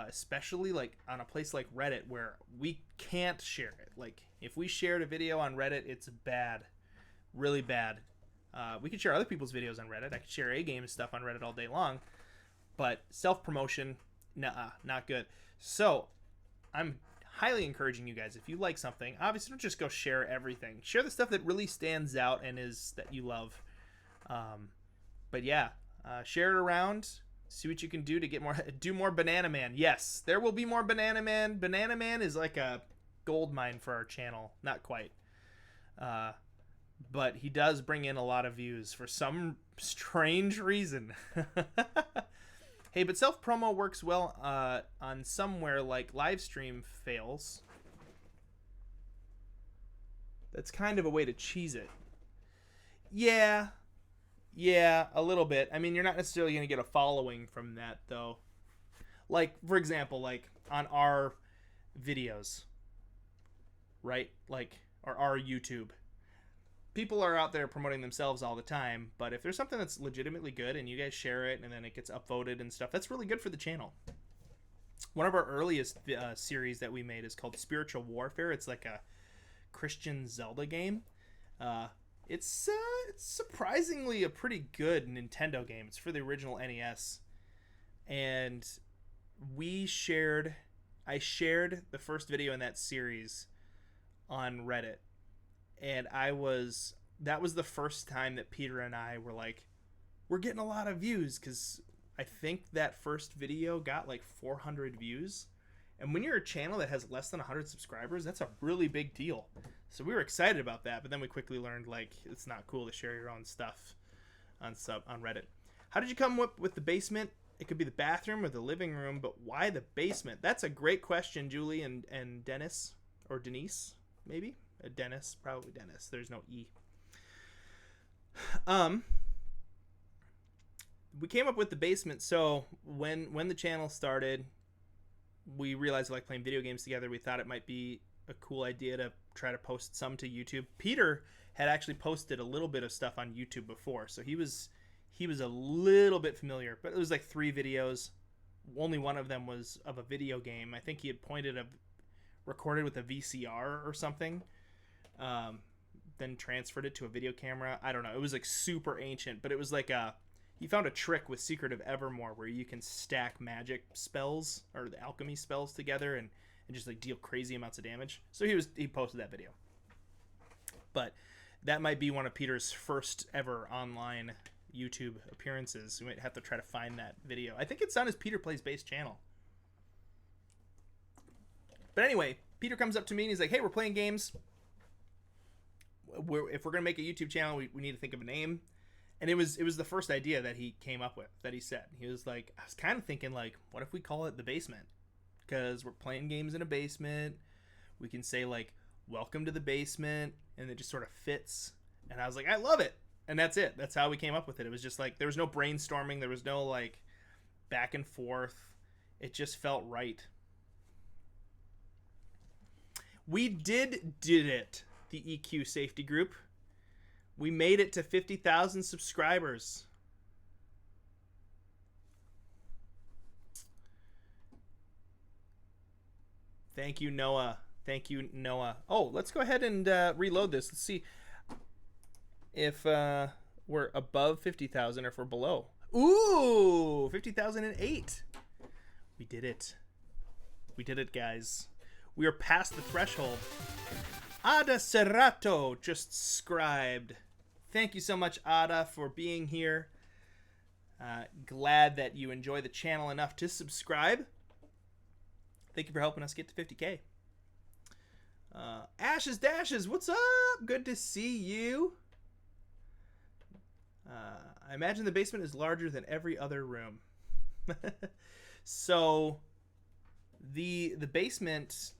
especially like on a place like Reddit where we can't share it. Like, if we shared a video on Reddit, it's bad, really bad. We could share other people's videos on Reddit. I could share A-game stuff on Reddit all day long, but self-promotion, nah, not good. So I'm highly encouraging you guys, if you like something, obviously don't just go share everything. Share the stuff that really stands out and is that you love. But yeah, share it around. See what you can do to get more. Do more Banana Man. Yes, there will be more Banana Man. Banana Man is like a gold mine for our channel. Not quite. But he does bring in a lot of views for some strange reason. Hey, but self-promo works well on somewhere like live stream fails. That's kind of a way to cheese it. Yeah, a little bit. I mean, you're not necessarily going to get a following from that, though. Like, for example, like on our videos, right? Like, or our YouTube. People are out there promoting themselves all the time, but if there's something that's legitimately good and you guys share it and then it gets upvoted and stuff, that's really good for the channel. One of our earliest series that we made is called Spiritual Warfare. It's like a Christian Zelda game. It's surprisingly a pretty good Nintendo game. It's for the original NES. And I shared the first video in that series on Reddit. And that was the first time that Peter and I were like, we're getting a lot of views, because I think that first video got like 400 views. And when you're a channel that has less than 100 subscribers, that's a really big deal. So we were excited about that, but then we quickly learned, like, it's not cool to share your own stuff on Reddit. How did you come up with the basement? It could be the bathroom or the living room, but why the basement? That's a great question, Julie and Dennis, or Denise, maybe? Dennis, probably Dennis. There's no E. We came up with the basement. So when the channel started, we realized we like playing video games together. We thought it might be a cool idea to try to post some to YouTube. Peter had actually posted a little bit of stuff on YouTube before, so he was a little bit familiar. But it was like 3 videos. Only one of them was of a video game. I think he had recorded with a VCR or something. Then transferred it to a video camera. I don't know. It was like super ancient, but it was like he found a trick with Secret of Evermore where you can stack magic spells or the alchemy spells together and just like deal crazy amounts of damage. So he posted that video. But that might be one of Peter's first ever online YouTube appearances. We might have to try to find that video. I think it's on his Peter Plays Bass channel. But anyway, Peter comes up to me and he's like, hey, we're playing games. If we're going to make a YouTube channel, we need to think of a name. And it was the first idea that he came up with, that he said. He was like, I was kind of thinking, like, what if we call it The Basement? Because we're playing games in a basement. We can say, like, welcome to the basement, and it just sort of fits. And I was like, I love it. And that's it. That's how we came up with it. It was just like, there was no brainstorming. There was no, like, back and forth. It just felt right. We did it, the EQ Safety Group. We made it to 50,000 subscribers. Thank you, Noah. Thank you, Noah. Oh, let's go ahead and reload this. Let's see if we're above 50,000 or if we're below. Ooh, 50,008. We did it. We did it, guys. We are past the threshold. Ada Serrato just scribed. Thank you so much, Ada, for being here. Glad that you enjoy the channel enough to subscribe. Thank you for helping us get to 50K. Ashes Dashes, what's up? Good to see you. I imagine the basement is larger than every other room. So, the basement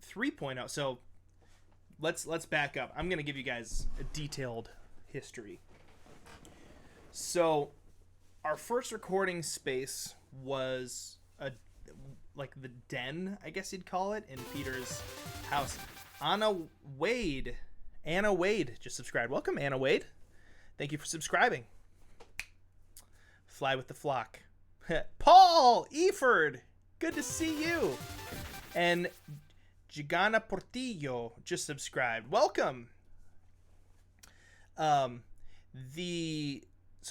3.0. So, let's back up. I'm gonna give you guys a detailed history. So, our first recording space was like the den, I guess you'd call it, in Peter's house. Anna Wade just subscribed. Welcome, Anna Wade. Thank you for subscribing. Fly with the flock. Paul Eford, good to see you. And Gigana Portillo just subscribed. Welcome. So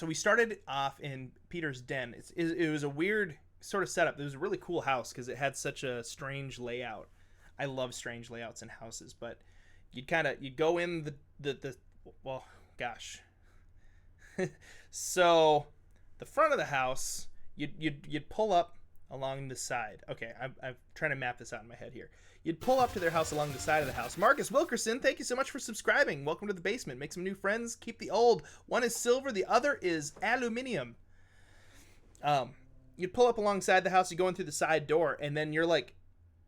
we started off in Peter's den. It was a weird sort of setup. It was a really cool house because it had such a strange layout. I love strange layouts in houses, but you'd go in the well, gosh. So the front of the house, you'd pull up along the side. Okay, I'm trying to map this out in my head here. You'd pull up to their house along the side of the house. Marcus Wilkerson, thank you so much for subscribing. Welcome to the basement. Make some new friends. Keep the old. One is silver. The other is aluminium. You'd pull up alongside the house. You go in through the side door, and then you're like,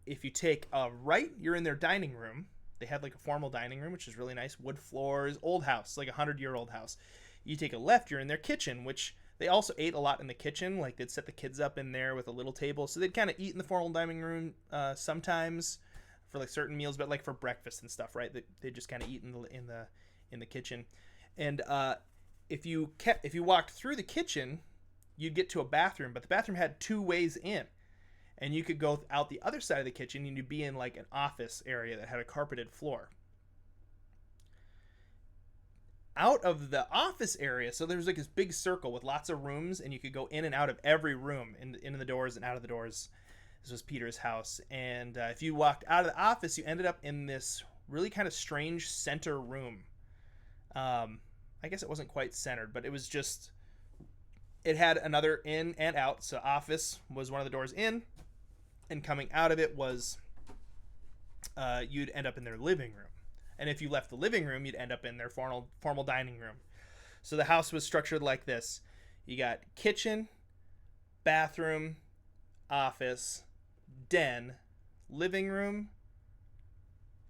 if you take a right, you're in their dining room. They had like a formal dining room, which is really nice. Wood floors, old house, like 100-year-old house. You take a left, you're in their kitchen, which they also ate a lot in the kitchen. Like they'd set the kids up in there with a little table, so they'd kind of eat in the formal dining room sometimes for like certain meals, but like for breakfast and stuff, right? They just kind of eat in the kitchen. And if you walked through the kitchen, you'd get to a bathroom, but the bathroom had two ways in, and you could go out the other side of the kitchen and you'd be in like an office area that had a carpeted floor. Out of the office area, so there was like this big circle with lots of rooms, and you could go in and out of every room, in the doors and out of the doors. This was Peter's house, and if you walked out of the office, you ended up in this really kind of strange center room. I guess it wasn't quite centered, but it was just, it had another in and out. So office was one of the doors in, and coming out of it was you'd end up in their living room. And if you left the living room, you'd end up in their formal dining room. So the house was structured like this. You got kitchen, bathroom, office, den, living room,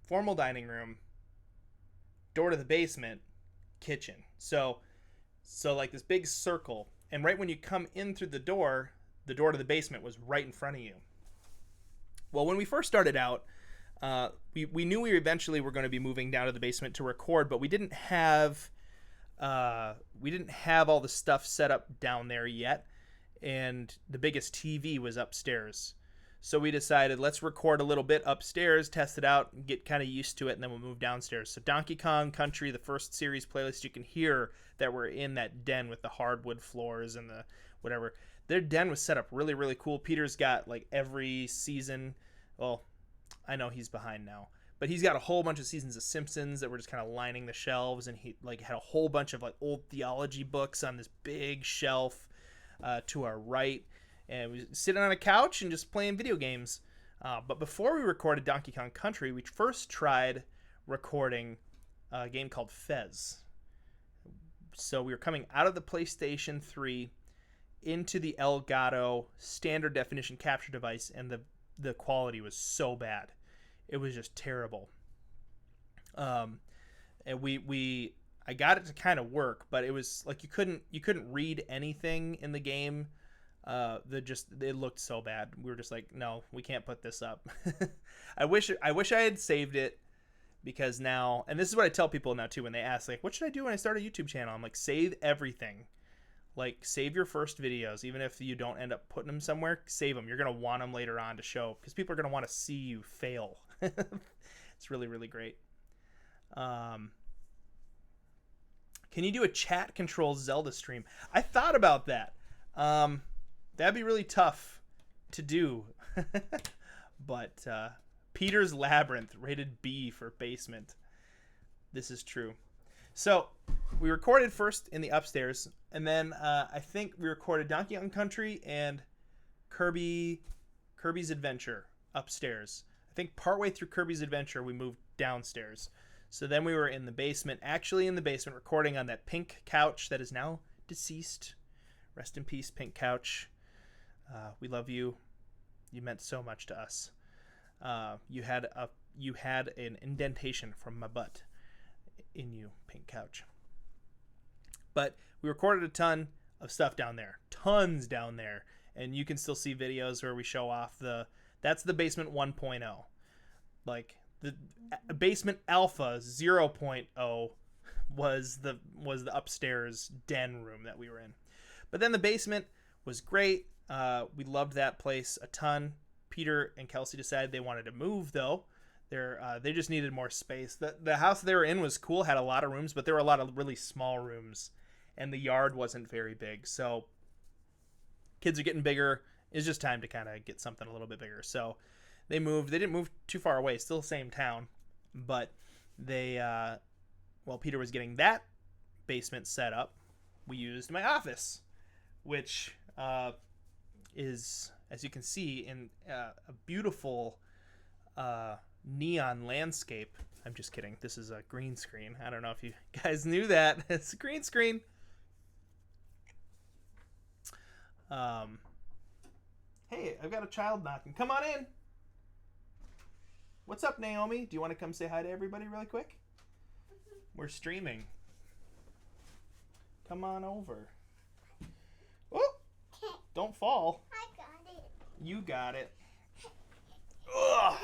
formal dining room, door to the basement, kitchen. So like this big circle. And right when you come in through the door to the basement was right in front of you. Well, when we first started out, we knew we eventually were going to be moving down to the basement to record, but we didn't have all the stuff set up down there yet, and the biggest TV was upstairs. So we decided, let's record a little bit upstairs, test it out, get kind of used to it, and then we'll move downstairs. So Donkey Kong Country, the first series playlist, you can hear that we're in that den with the hardwood floors and the whatever. Their den was set up really, really cool. Peter's got like every season. Well, I know he's behind now, But he's got a whole bunch of seasons of Simpsons that were just kind of lining the shelves, and he like had a whole bunch of like old theology books on this big shelf to our right, and we were sitting on a couch and just playing video games. But before we recorded Donkey Kong Country, we first tried recording a game called Fez. So we were coming out of the PlayStation 3 into the Elgato standard definition capture device, and the quality was so bad. It was just terrible. And I got it to kind of work, but it was like you couldn't read anything in the game. It looked so bad. We were just like, no, we can't put this up. I wish I had saved it, because now, and this is what I tell people now too when they ask, like, what should I do when I start a YouTube channel? I'm like, save everything. Like, save your first videos, even if you don't end up putting them somewhere. Save them. You're gonna want them later on to show, because people are gonna want to see you fail. It's really, really great. Can you do a chat control Zelda stream? I thought about that. That'd be really tough to do. But Peter's Labyrinth, rated B for basement. This is true. So we recorded first in the upstairs, and then I think we recorded Donkey Kong Country and Kirby's Adventure upstairs. I think partway through Kirby's Adventure we moved downstairs. So then we were in the basement, recording on that pink couch that is now deceased. Rest in peace, pink couch. We love you. You meant so much to us. You had an indentation from my butt in you, pink couch. But we recorded a ton of stuff down there. Tons down there. And you can still see videos where we show off that's the basement 1.0. Like the basement alpha 0.0 was the upstairs den room that we were in. But then the basement was great. We loved that place a ton. Peter and Kelsey decided they wanted to move, though. They just needed more space. The house they were in was cool, had a lot of rooms, but there were a lot of really small rooms, and the yard wasn't very big. So kids are getting bigger. It's just time to kind of get something a little bit bigger. So they moved. They didn't move too far away, still the same town, but while Peter was getting that basement set up, we used my office, which is, as you can see, in a beautiful neon landscape. I'm just kidding. This is a green screen. I don't know if you guys knew that. It's a green screen. Hey, I've got a child knocking. Come on in. What's up, Naomi? Do you want to come say hi to everybody really quick? We're streaming. Come on over. Oh, don't fall. I got it. You got it. Ugh.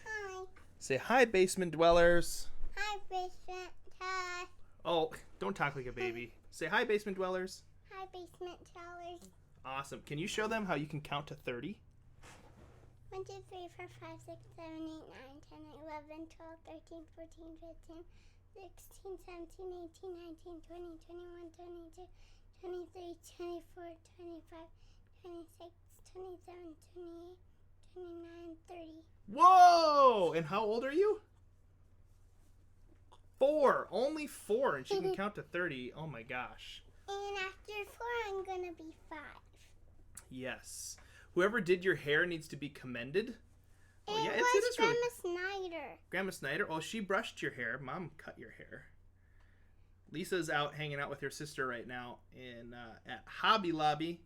Hi. Say hi, basement dwellers. Hi, basement. Hi. Oh, don't talk like a baby. Say hi, basement dwellers. Hi, basement towers. Awesome. Can you show them how you can count to 30? 1, 2, 3, 4, 5, 6, 7, 8, 9, 10, 11, 12, 13, 14, 15, 16, 17, 18, 19, 20, 21, 22, 23, 24, 25, 26, 27, 28, 29, 30. Whoa! And how old are you? 4. Only 4, and she can count to 30. Oh my gosh. And after 4, I'm gonna be 5. Yes. Whoever did your hair needs to be commended. Oh, yeah, it it is Grandma really... Snyder. Grandma Snyder? Oh, she brushed your hair. Mom cut your hair. Lisa's out hanging out with her sister right now at Hobby Lobby.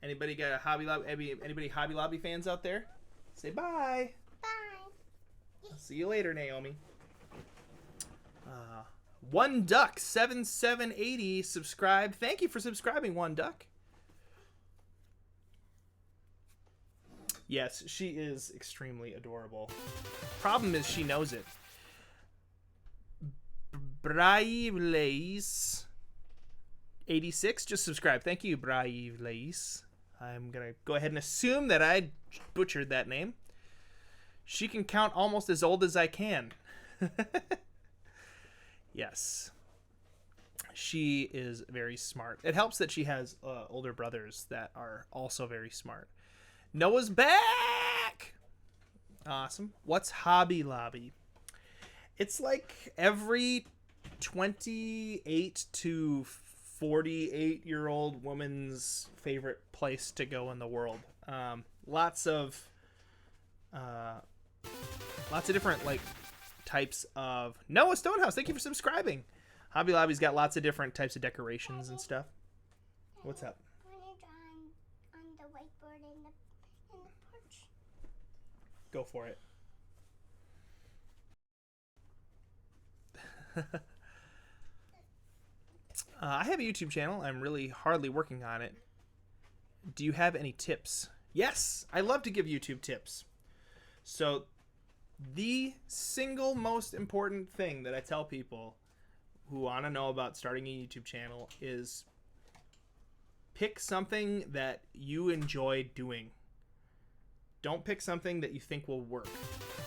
Anybody got a Hobby Lobby? Anybody Hobby Lobby fans out there? Say bye. Bye. I'll see you later, Naomi. One Duck 7780 subscribed. Thank you for subscribing, One Duck. Yes, she is extremely adorable. Problem is, she knows it. Brave Lace 86 just subscribed. Thank you, Brave Lace. I'm gonna go ahead and assume that I butchered that name. She can count almost as old as I can. Yes. She is very smart. It helps that she has older brothers that are also very smart. Noah's back! Awesome. What's Hobby Lobby? It's like every 28 to 48-year-old woman's favorite place to go in the world. Lots of different like types of Noah Stonehouse. Thank you for subscribing. Hobby Lobby's got lots of different types of decorations and stuff. What's up? I want to draw on the whiteboard in the porch. Go for it. I have a YouTube channel. I'm really hardly working on it. Do you have any tips? Yes, I love to give YouTube tips. So, the single most important thing that I tell people who want to know about starting a YouTube channel is pick something that you enjoy doing. Don't pick something that you think will work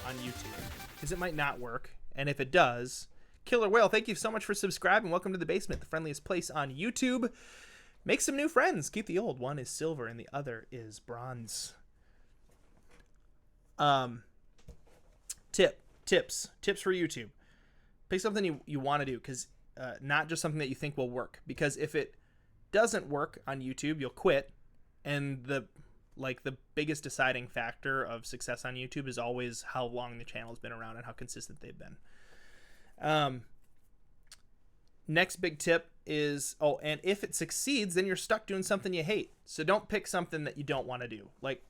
on YouTube, because it might not work. And if it does, Killer Whale, thank you so much for subscribing. Welcome to the basement, the friendliest place on YouTube. Make some new friends. Keep the old. One is silver and the other is bronze. Tips for YouTube. Pick something you want to do, because not just something that you think will work. Because if it doesn't work on YouTube, you'll quit. And the biggest deciding factor of success on YouTube is always how long the channel's been around and how consistent they've been. Next big tip is, and if it succeeds, then you're stuck doing something you hate. So don't pick something that you don't want to do. Like,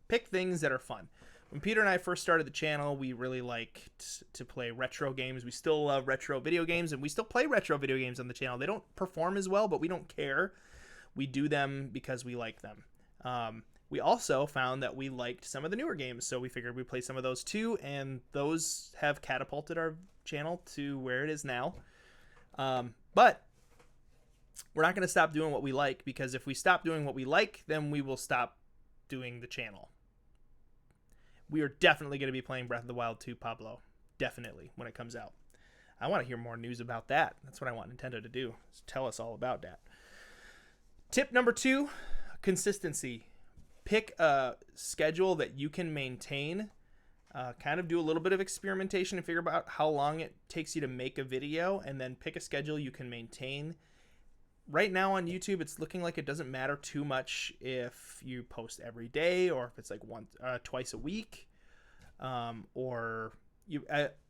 pick things that are fun. When Peter and I first started the channel, we really liked to play retro games. We still love retro video games, and we still play retro video games on the channel. They don't perform as well, but we don't care. We do them because we like them. We also found that we liked some of the newer games, so we figured we'd play some of those too, and those have catapulted our channel to where it is now. But we're not going to stop doing what we like, because if we stop doing what we like, then we will stop doing the channel. We are definitely going to be playing Breath of the Wild 2, Pablo. Definitely, when it comes out. I want to hear more news about that. That's what I want Nintendo to do. Tell us all about that. Tip number 2, consistency. Pick a schedule that you can maintain. Kind of do a little bit of experimentation and figure out how long it takes you to make a video, and then pick a schedule you can maintain. Right now on YouTube, it's looking like it doesn't matter too much if you post every day, or if it's like twice a week, or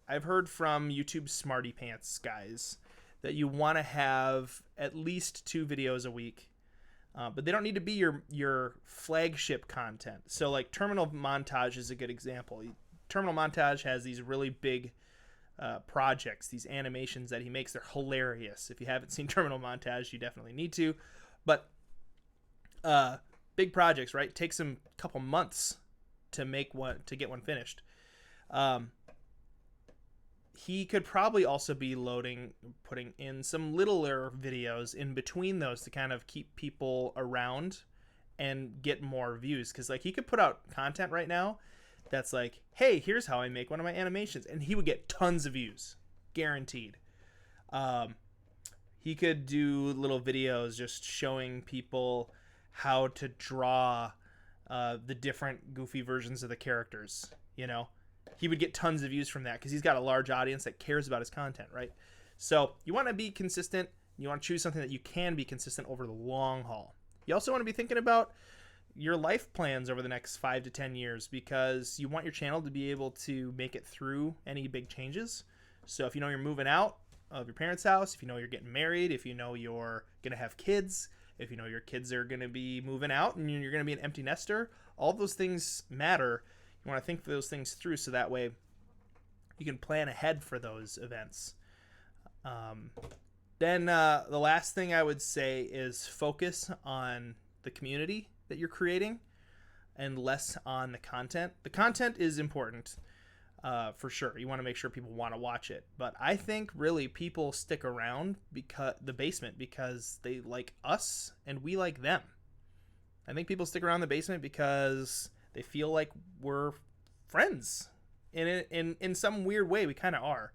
I've heard from YouTube Smarty Pants guys that you want to have at least 2 videos a week. But they don't need to be your flagship content. So like Terminal Montage is a good example. Terminal Montage has these really big projects, these animations that he makes. They're hilarious. If you haven't seen Terminal Montage, you definitely need to. But big projects, right? Takes him a couple months to get one finished. He could probably also be putting in some littler videos in between those to kind of keep people around and get more views. Because like he could put out content right now that's like, hey, here's how I make one of my animations, and he would get tons of views, guaranteed. He could do little videos just showing people how to draw the different goofy versions of the characters, you know. He would get tons of views from that because he's got a large audience that cares about his content, right? So you want to be consistent. You want to choose something that you can be consistent over the long haul. You also want to be thinking about your life plans over the next 5 to 10 years, because you want your channel to be able to make it through any big changes. So if you know you're moving out of your parents' house, if you know you're getting married, if you know you're going to have kids, if you know your kids are going to be moving out and you're going to be an empty nester, all those things matter. You want to think those things through so that way you can plan ahead for those events. Then the last thing I would say is focus on the community that you're creating and less on the content. The content is important for sure. You want to make sure people want to watch it. But I think really people stick around because the basement because they like us and we like them. I think people stick around the basement because they feel like we're friends. In some weird way, we kind of are.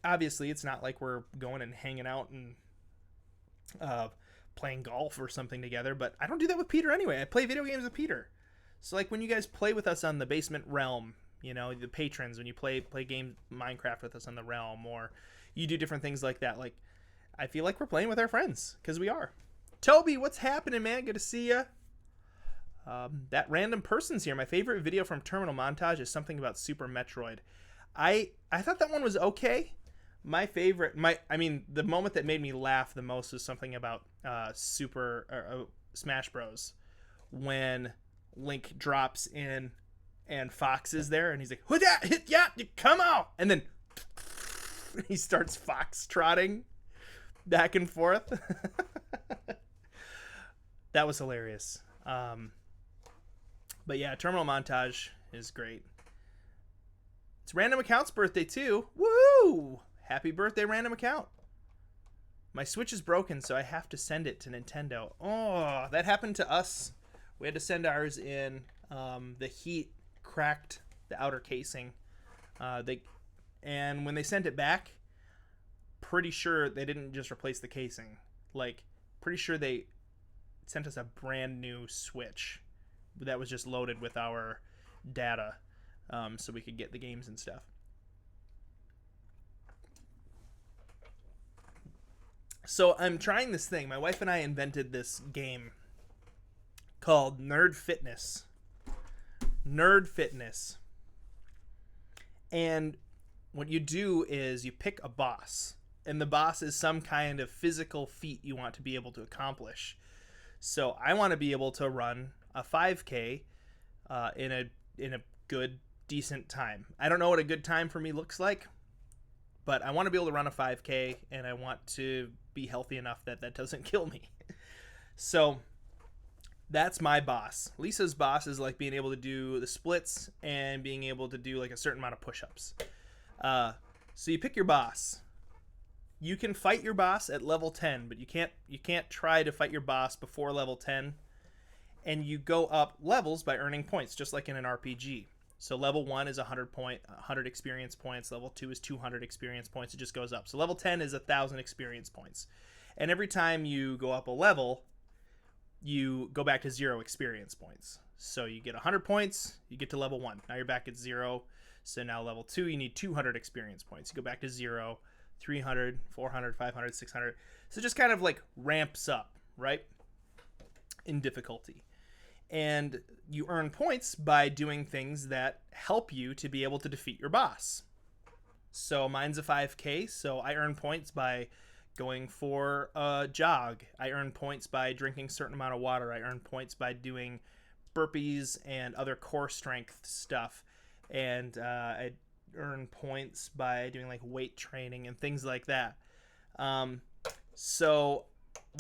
Obviously, it's not like we're going and hanging out and playing golf or something together, but I don't do that with Peter anyway. I play video games with Peter. So like when you guys play with us on the Basement Realm, you know, the patrons, when you play game Minecraft with us on the Realm, or you do different things like that, like I feel like we're playing with our friends, because we are. Toby, what's happening, man? Good to see ya. That random person's here. My favorite video from Terminal Montage is something about Super Metroid. I thought that one was okay. My favorite, the moment that made me laugh the most was something about Smash Bros. When Link drops in and Fox is there and he's like, hit ya, come out, and then he starts fox trotting back and forth. That was hilarious. But yeah, Terminal Montage is great. It's Random Account's birthday too. Woo! Happy birthday, Random Account. My Switch is broken, so I have to send it to Nintendo. Oh, that happened to us. We had to send ours in. The heat cracked the outer casing. And when they sent it back, pretty sure they didn't just replace the casing. Like, pretty sure they sent us a brand new Switch that was just loaded with our data, so we could get the games and stuff. So I'm trying this thing. My wife and I invented this game called Nerd Fitness. Nerd Fitness. And what you do is you pick a boss. And the boss is some kind of physical feat you want to be able to accomplish. So I want to be able to run a 5K in a good, decent time. I don't know what a good time for me looks like, but I want to be able to run a 5K, and I want to be healthy enough that that doesn't kill me. So that's my boss. Lisa's boss is like being able to do the splits and being able to do like a certain amount of push-ups. So you pick your boss. You can fight your boss at level 10, but you can't try to fight your boss before level 10. And you go up levels by earning points, just like in an RPG. So level 1 is 100 experience points. Level 2 is 200 experience points. It just goes up. So level 10 is 1,000 experience points. And every time you go up a level, you go back to 0 experience points. So you get 100 points, you get to level 1. Now you're back at 0. So now level 2, you need 200 experience points. You go back to 0, 300, 400, 500, 600. So it just kind of like ramps up, right? In difficulty. And you earn points by doing things that help you to be able to defeat your boss. So mine's a 5K, so I earn points by going for a jog. I earn points by drinking a certain amount of water. I earn points by doing burpees and other core strength stuff. And I earn points by doing like weight training and things like that. So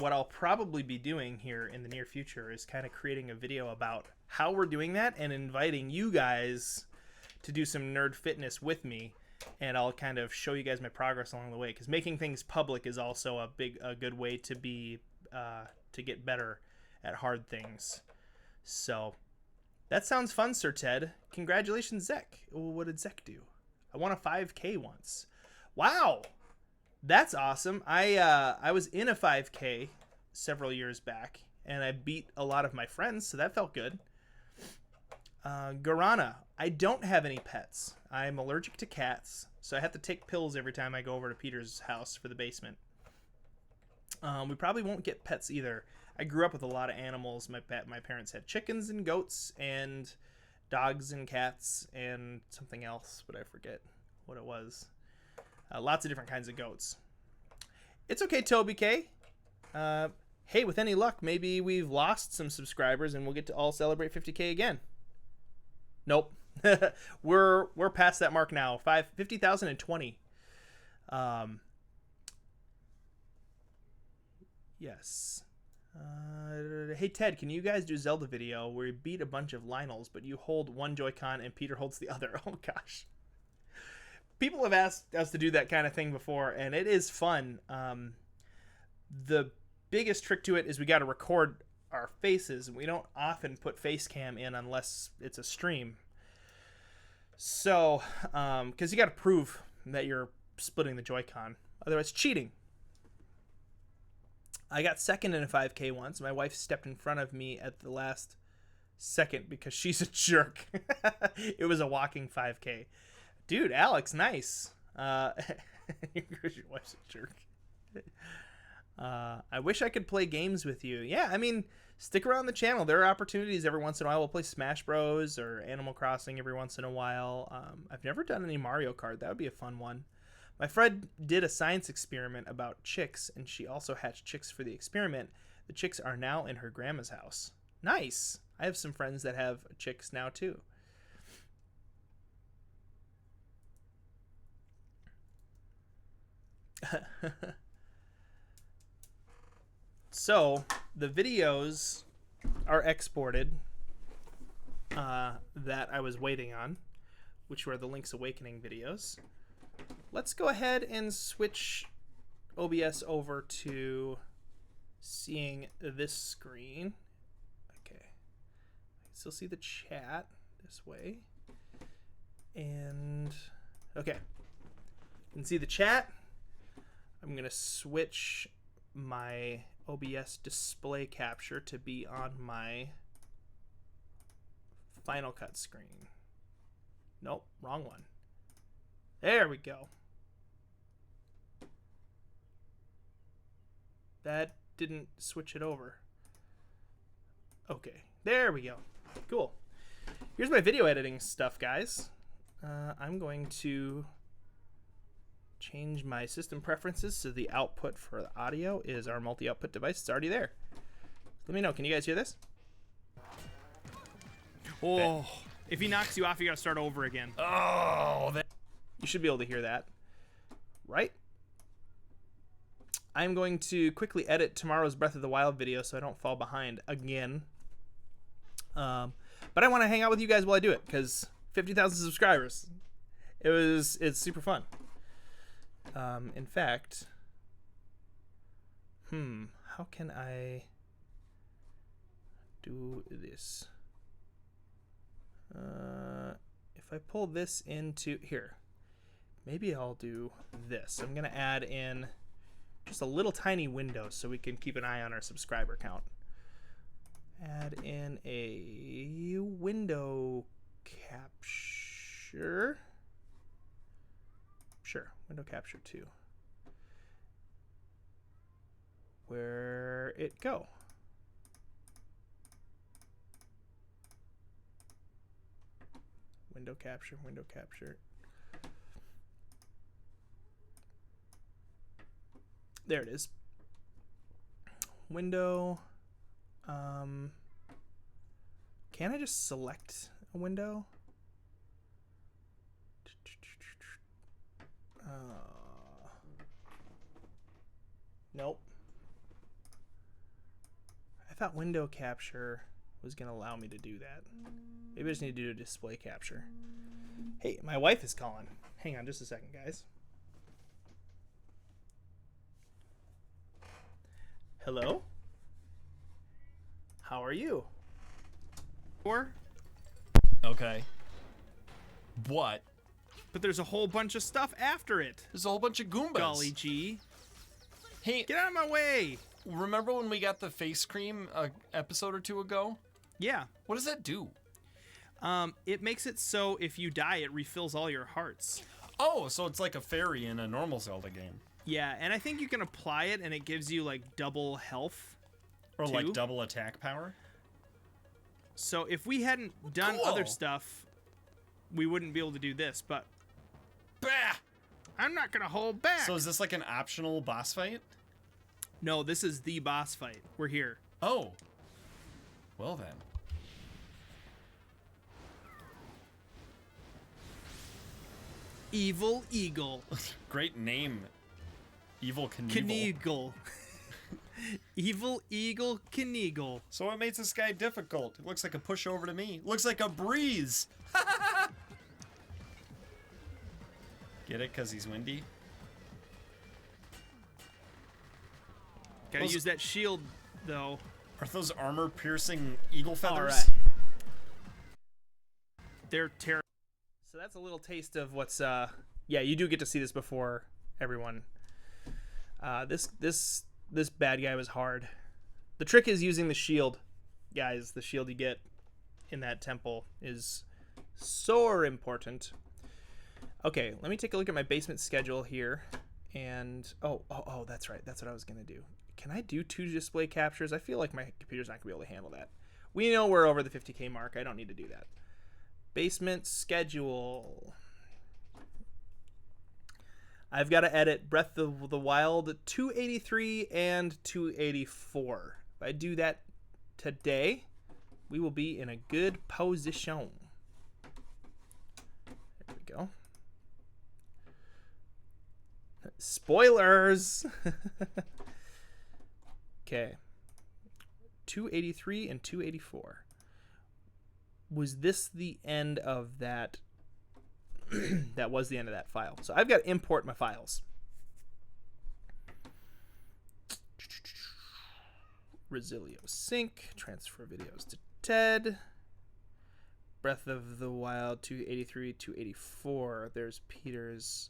what I'll probably be doing here in the near future is kind of creating a video about how we're doing that and inviting you guys to do some nerd fitness with me, and I'll kind of show you guys my progress along the way, because making things public is also a good way to be to get better at hard things. So that sounds fun, Sir Ted. Congratulations, Zek. What did Zek do? I won a 5K once. Wow. That's awesome. I was in a 5K several years back, and I beat a lot of my friends, so that felt good. Guarana, I don't have any pets. I'm allergic to cats, so I have to take pills every time I go over to Peter's house for the basement. We probably won't get pets either. I grew up with a lot of animals. My parents had chickens and goats and dogs and cats and something else, but I forget what it was. Lots of different kinds of goats. It's okay, Toby K. Hey, with any luck, maybe we've lost some subscribers and we'll get to all celebrate 50K again. Nope. we're past that mark now. 50,020. Yes. Hey, Ted, can you guys do Zelda video where you beat a bunch of Lionels, but you hold one Joy-Con and Peter holds the other? Oh, gosh. People have asked us to do that kind of thing before, and it is fun. The biggest trick to it is we got to record our faces. We don't often put face cam in unless it's a stream. So, because you got to prove that you're splitting the Joy-Con. Otherwise, cheating. I got second in a 5K once. My wife stepped in front of me at the last second because she's a jerk. It was a walking 5K. Dude, Alex, nice. Your wife's a jerk. I wish I could play games with you. Yeah, I mean, stick around the channel. There are opportunities every once in a while. We'll play Smash Bros. Or Animal Crossing every once in a while. I've never done any Mario Kart. That would be a fun one. My friend did a science experiment about chicks, and she also hatched chicks for the experiment. The chicks are now in her grandma's house. Nice. I have some friends that have chicks now, too. So, the videos are exported that I was waiting on, which were the Link's Awakening videos. Let's go ahead and switch OBS over to seeing this screen. Okay. I still see the chat this way. And, okay. You can see the chat. I'm going to switch my OBS display capture to be on my Final Cut screen. Nope, wrong one. There we go. That didn't switch it over. Okay, there we go. Cool. Here's my video editing stuff, guys. I'm going to change my system preferences so the output for the audio is our multi-output device. It's already there. Let me know. Can you guys hear this? Oh, if he knocks you off, you gotta start over again. Oh, you should be able to hear that, right? I'm going to quickly edit tomorrow's Breath of the Wild video so I don't fall behind again. But I want to hang out with you guys while I do it because 50,000 subscribers. It's super fun. In fact, how can I do this? If I pull this into here, maybe I'll do this. I'm gonna add in just a little tiny window so we can keep an eye on our subscriber count. Add in a window capture. Sure, window capture 2. Where it go? Window capture, window capture. There it is. Window. Can I just select a window? Nope. I thought window capture was going to allow me to do that. Maybe I just need to do a display capture. Hey, my wife is calling. Hang on just a second, guys. Hello? How are you? Okay. What? But there's a whole bunch of stuff after it. There's a whole bunch of Goombas. Golly gee. Hey, Get out of my way. remember when we got the face cream a episode or two ago? Yeah. What does that do? It makes it so if you die, it refills all your hearts. Oh, so it's like a fairy in a normal Zelda game. Yeah, and I think you can apply it, and it gives you, like, double health. Or like Two? double attack power. So if we hadn't done Cool. other stuff, we wouldn't be able to do this, but Bah! I'm not going to hold back. So is this like an optional boss fight? No, this is the boss fight. We're here. Oh. Well then. Evil Eagle. Great name. Evil Knievel. Kniegal. Evil Eagle Kniegal. So what makes this guy difficult? It looks like a pushover to me. Looks like a breeze. Get it? Because he's windy? Gotta Those- use that shield, though. Are those armor-piercing eagle feathers? All right. They're terrible. So that's a little taste of what's yeah, you do get to see this before everyone. This bad guy was hard. The trick is using the shield, guys. The shield you get in that temple is so important. Okay, let me take a look at my basement schedule here. And, oh, that's right. That's what I was going to do. Can I do 2 display captures? I feel like my computer's not going to be able to handle that. We know we're over the 50K mark. I don't need to do that. Basement schedule. I've got to edit Breath of the Wild 283 and 284. If I do that today, we will be in a good position. There we go. Spoilers! Okay. 283 and 284. Was this the end of that? That was the end of that file. So I've got to import my files. Resilio sync. Transfer videos to TED. Breath of the Wild 283, 284. There's Peter's.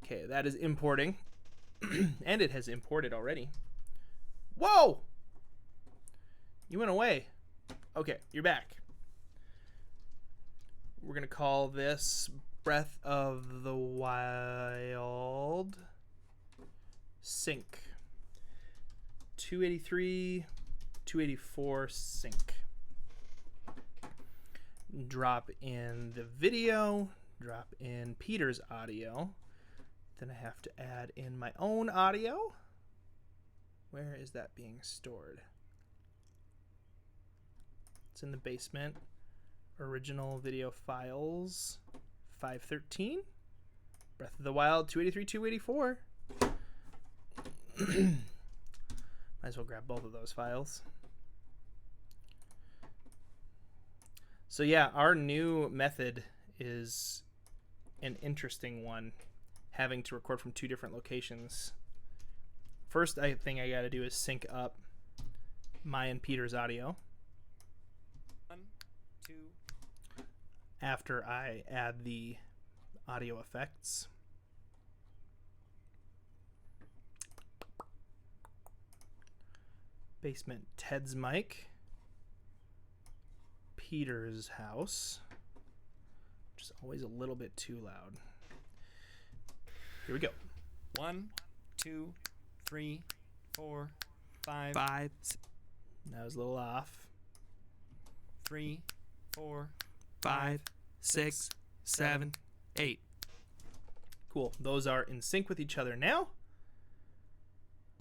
Okay, that is importing. And it has imported already. Whoa! You went away. Okay, you're back. We're going to call this Breath of the Wild sync. 283, 284 sync. Drop in the video. Drop in Peter's audio. Then I have to add in my own audio. Where is that being stored? It's in the basement. Original video files 513. Breath of the Wild 283, 284. Might as well grab both of those files. So yeah, our new method is an interesting one, having to record from 2 different locations. First thing I got to do is sync up my and Peter's audio. 1, 2. After I add the audio effects. Basement Ted's mic. Peter's house. Which is always a little bit too loud. Here we go. 1, 2, 3, 4, 5. Five. That was a little off. 3, 4, 5, 6, 7, 8. Cool. Those are in sync with each other now.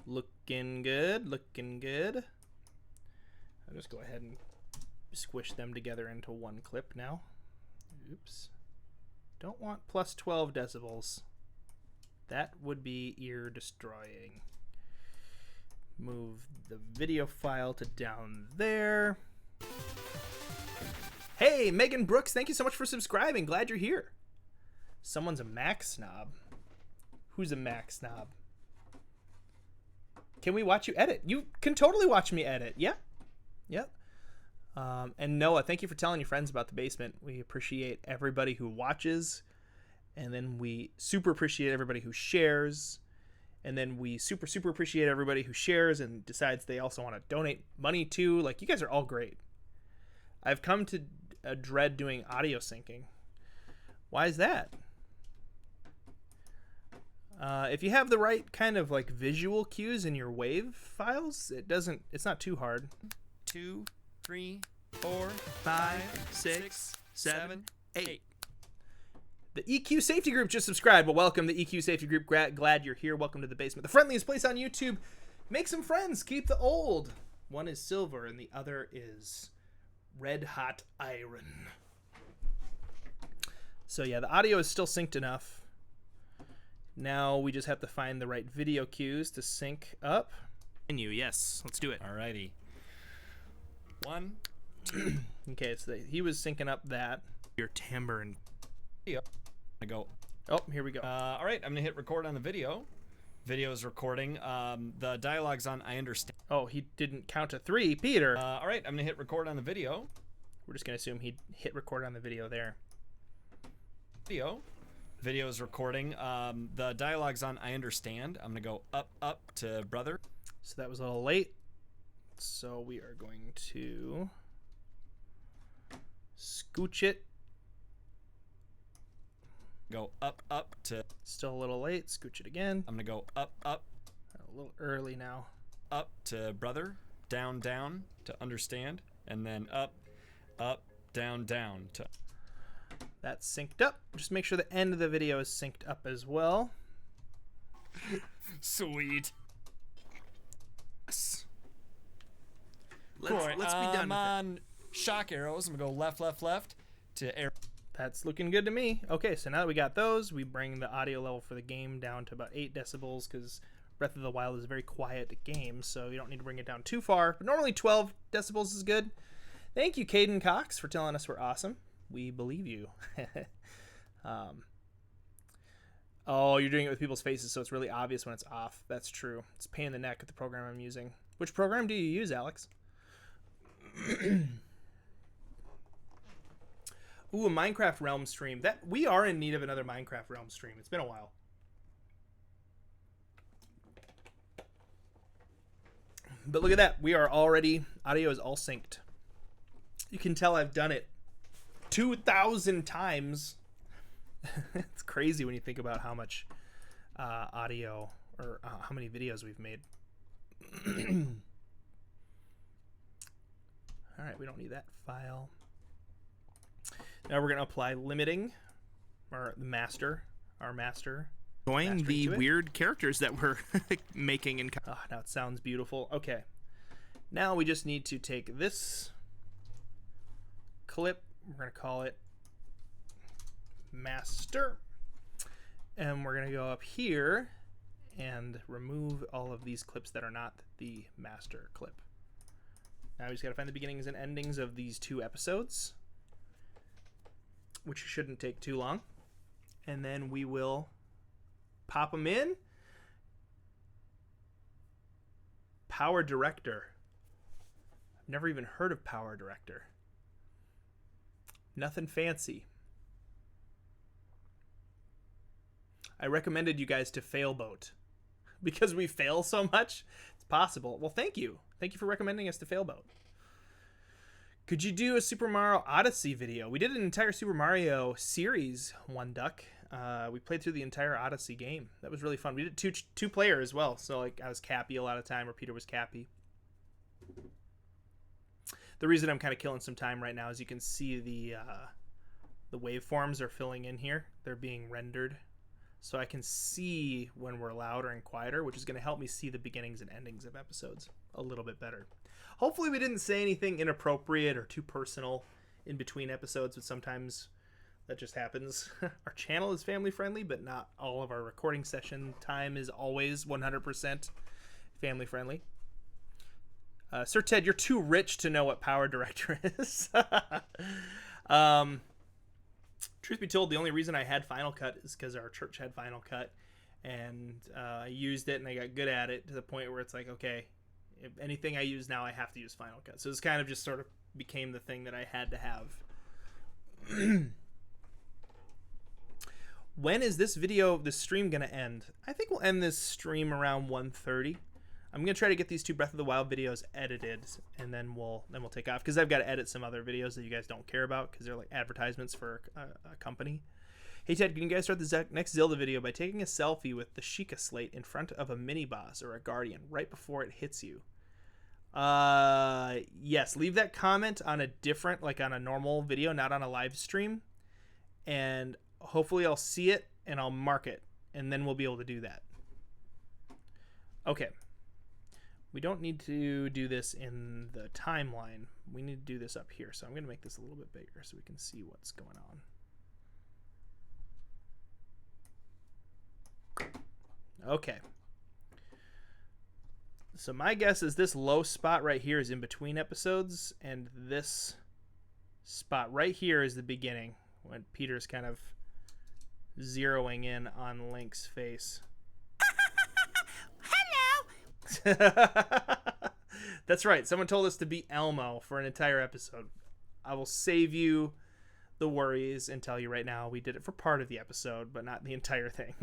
Looking good. Looking good. I'll just go ahead and squish them together into one clip now. Oops. Don't want plus 12 decibels. That would be ear destroying. Move the video file to down there. Hey, Megan Brooks, thank you so much for subscribing. Glad you're here. Someone's a Mac snob. Who's a Mac snob? Can we watch you edit? You can totally watch me edit. Yeah. Yep. And Noah, thank you for telling your friends about the basement. We appreciate everybody who watches. And then we super appreciate everybody who shares. And then we super appreciate everybody who shares and decides they also want to donate money to. Like, you guys are all great. I've come to dread doing audio syncing. Why is that? If you have the right kind of like visual cues in your wave files, it's not too hard. 2, 3, 4, 5, 6, 7, 8. The EQ Safety Group just subscribed. Well, welcome to EQ Safety Group. Glad you're here. Welcome to the basement, the friendliest place on YouTube. Make some friends. Keep the old. One is silver and the other is red hot iron. So yeah, the audio is still synced enough. Now we just have to find the right video cues to sync up. Menu, yes. Let's do it. Alrighty. 1, 2. Okay, so he was syncing up that. Your timbre and I go. Oh, here we go. All right, I'm gonna hit record on the video. Video is recording. The dialogue's on. I understand. Oh, he didn't count to 3, Peter. All right, I'm gonna hit record on the video. We're just gonna assume he hit record on the video there. Video is recording. The dialogue's on. I understand. I'm gonna go up to brother. So that was a little late. So we are going to scooch it. Go up, up to. Still a little late. Scooch it again. I'm gonna go up, up, A little early now. up to brother, down, down to understand, and then up, up, down, down to. That's synced up. Just make sure the end of the video is synced up as well. Sweet. Let's Cool. be done I'm with it. on shock arrows. I'm gonna go left, left, left to arrow. That's looking good to me. Okay, so now that we got those, we bring the audio level for the game down to about 8 decibels because Breath of the Wild is a very quiet game, so you don't need to bring it down too far. But normally 12 decibels is good. Thank you, Caden Cox, for telling us we're awesome. We believe you. Oh, you're doing it with people's faces, so it's really obvious when it's off. That's true. It's a pain in the neck with the program I'm using. Which program do you use, Alex? Ooh, a Minecraft Realm stream. That we are in need of another Minecraft Realm stream. It's been a while. But look at that. We are already, audio is all synced. You can tell I've done it 2,000 times. It's crazy when you think about how much audio or how many videos we've made. All right, we don't need that file. Now we're going to apply limiting, or the master, our master. Enjoying the to it. weird characters that we're making in. Oh, now it sounds beautiful. Okay. Now we just need to take this clip. We're going to call it master. And we're going to go up here and remove all of these clips that are not the master clip. Now we just got to find the beginnings and endings of these 2 episodes, which shouldn't take too long. And then we will pop them in. Power Director. I've never even heard of Power Director. Nothing fancy. I recommended you guys to Failboat because we fail so much. It's possible. Well, thank you. Thank you for recommending us to Failboat. Could you do a Super Mario Odyssey video? We did an entire Super Mario series, One Duck. We played through the entire Odyssey game. That was really fun. We did two player as well. So like I was Cappy a lot of time, or Peter was Cappy. The reason I'm kind of killing some time right now is you can see the waveforms are filling in here. They're being rendered. So I can see when we're louder and quieter, which is going to help me see the beginnings and endings of episodes a little bit better. Hopefully we didn't say anything inappropriate or too personal in between episodes, but sometimes that just happens. Our channel is family friendly, but not all of our recording session time is always 100% family friendly. Sir Ted, you're too rich to know what Power Director is. Truth be told, the only reason I had Final Cut is because our church had Final Cut, and I used it and I got good at it to the point where it's like, okay, if anything I use now, I have to use Final Cut. So it's kind of just sort of became the thing that I had to have. When is this stream going to end? I think we'll end this stream around 1:30. I'm going to try to get these 2 Breath of the Wild videos edited, and then we'll take off, because I've got to edit some other videos that you guys don't care about because they're like advertisements for a company. Hey Ted, can you guys start the next Zelda video by taking a selfie with the Sheikah slate in front of a mini boss or a guardian right before it hits you? Yes, leave that comment on a different, like on a normal video, not on a live stream, and hopefully I'll see it and I'll mark it, and then we'll be able to do that. Okay. We don't need to do this in the timeline. We need to do this up here. So I'm going to make this a little bit bigger so we can see what's going on. Okay. So my guess is this low spot right here is in between episodes, and this spot right here is the beginning, when Peter's kind of zeroing in on Link's face. That's right. Someone told us to be Elmo for an entire episode. I will save you the worries and tell you right now we did it for part of the episode, but not the entire thing.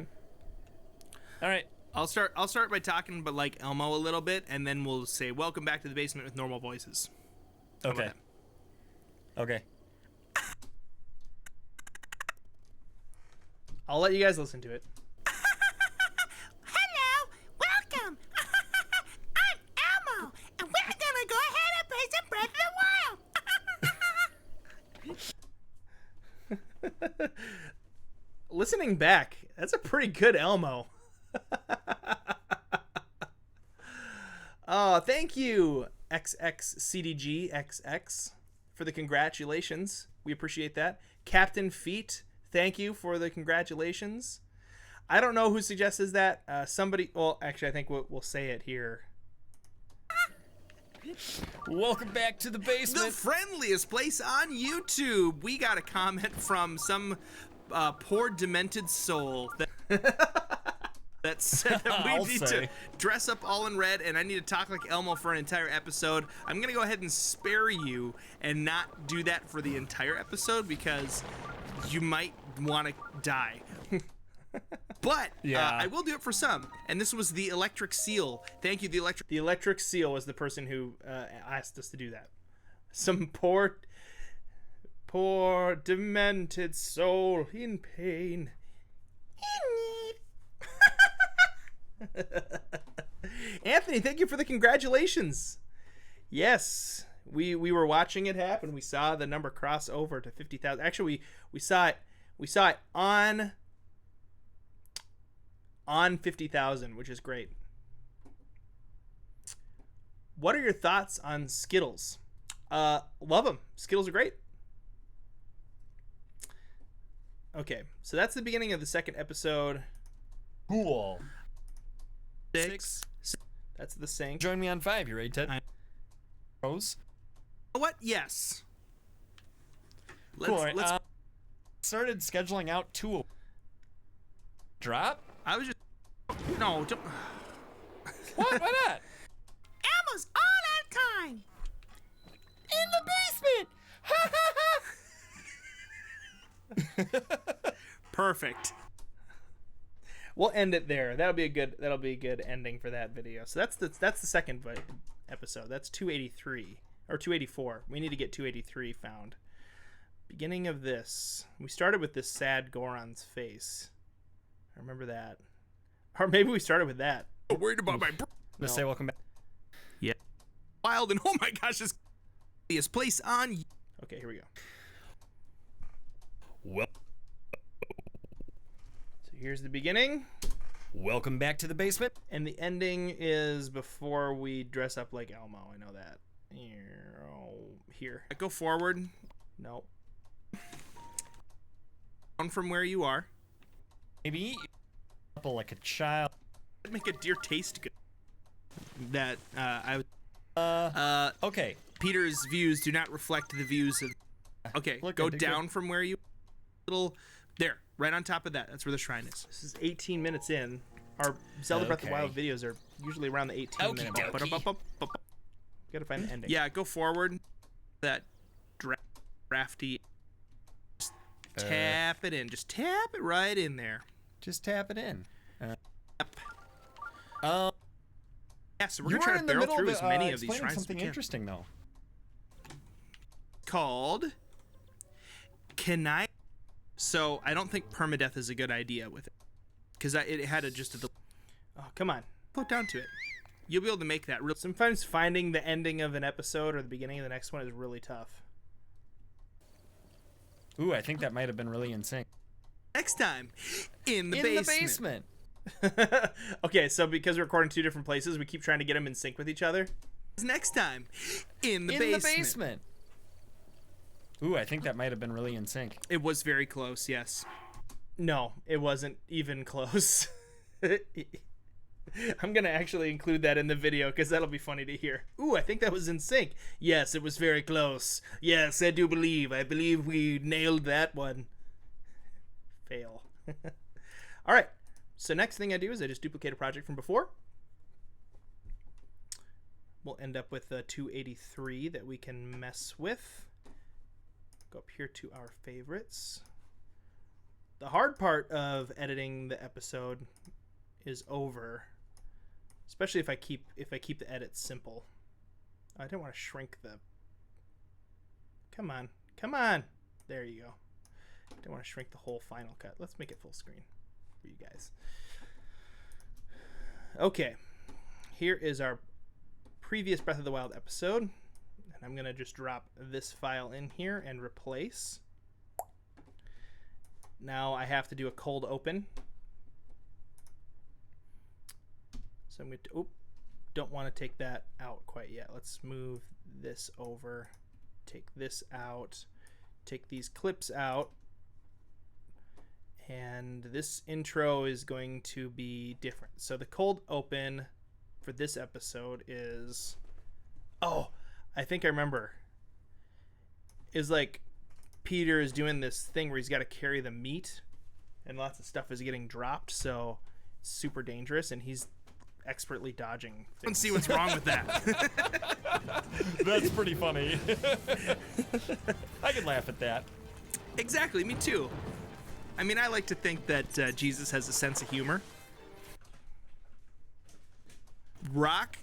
All right. I'll start by talking but like Elmo a little bit, and then we'll say welcome back to the basement with normal voices. How about Okay. that? Okay. I'll let you guys listen to it. Hello, welcome. I'm Elmo, and we're gonna go ahead and play some Breath of the Wild. Listening back, that's a pretty good Elmo. Oh, thank you, XXCDGXX, for the congratulations. We appreciate that. Captain Feet, thank you for the congratulations. I don't know who suggested that. Somebody, well, actually, I think we'll say it here. Welcome back to the The basement. friendliest place on YouTube. We got a comment from some poor demented soul that said that we I'll need to say. dress up all in red, and I need to talk like Elmo for an entire episode. I'm gonna go ahead and spare you and not do that for the entire episode because you might want to die. But Yeah. I will do it for some. And this was the Electric Seal. Thank you, the Electric. The Electric Seal was the person who asked us to do that. Some poor demented soul in pain. Anthony, thank you for the congratulations. Yes, we were watching it happen. We saw the number cross over to 50,000. Actually, we saw it on 50,000, which is great. What are your thoughts on Skittles? Love them. Skittles are great. Okay, so that's the beginning of the second episode. Cool. Six. That's the sync. Join me on 5. You ready, Ted? I- Rose? What? Yes. Cool. All right, let's started scheduling out 2 drop. I was just no. Don't, What? Why not? Elmo's all on time. In the basement. perfect. We'll end it there. That'll be a good ending for that video. So that's the second episode. That's 283 or 284. We need to get 283 found. Beginning of this, we started with this sad Goron's face. I remember that, or maybe we started with that. I'm worried about my Let's say welcome back. wild and oh my gosh, this place on. Okay, here we go. Well, So here's the beginning, welcome back to the basement. and the ending is before we dress up like Elmo. I know that. Here. Go forward. No. Down from where you are. Maybe eat apple like a child. Make a deer taste good. That I Okay. Peter's views do not reflect the views of. Okay, Look, go I did down from where you. Little there, right on top of that. That's where the shrine is. This is 18 minutes in. Our Zelda Breath of the Okay. Wild videos are usually around the 18 Okie minute dokie. mark. Ba-da-ba-ba-ba-ba. Gotta find the ending. Yeah, go forward. That drafty. Just tap it in. Just tap it right in there. Just tap it in. Yeah, so we're You gonna try were to in the barrel middle through of as many of these explaining shrines as we something can. interesting, though. Called. Can I? So I don't think permadeath is a good idea with it, because it had just a Oh, come on. put down to it. You'll be able to make that real. Sometimes finding the ending of an episode or the beginning of the next one is really tough. Ooh, I think that might have been really in sync. Next time, in the In basement. the basement. Okay, so because we're recording two different places, we keep trying to get them in sync with each other. Next time, in the In basement. the basement. Ooh, I think that might have been really in sync. It was very close. Yes. No, it wasn't even close. I'm gonna actually include that in the video because that'll be funny to hear. Ooh, I think that was in sync. Yes, it was very close. Yes, I do believe. I believe we nailed that one. Fail. All right. So next thing I do is I just duplicate a project from before. We'll end up with a 283 that we can mess with. Go up here to our favorites. The hard part of editing the episode is over, especially if I keep the edit simple. I didn't want to shrink the. Come on. There you go. I didn't want to shrink the whole Final Cut. Let's make it full screen for you guys. Okay, here is our previous Breath of the Wild episode, and I'm gonna just drop this file in here and replace. Now I have to do a cold open. So I'm going to, don't want to take that out quite yet. Let's move this over, take this out, take these clips out. And this intro is going to be different. So the cold open for this episode is, I think I remember. Is like Peter is doing this thing where he's got to carry the meat and lots of stuff is getting dropped. So it's super dangerous and he's expertly dodging things. Let's see what's wrong with that. That's pretty funny. I could laugh at that. Exactly, me too. I mean, I like to think that Jesus has a sense of humor. Rock.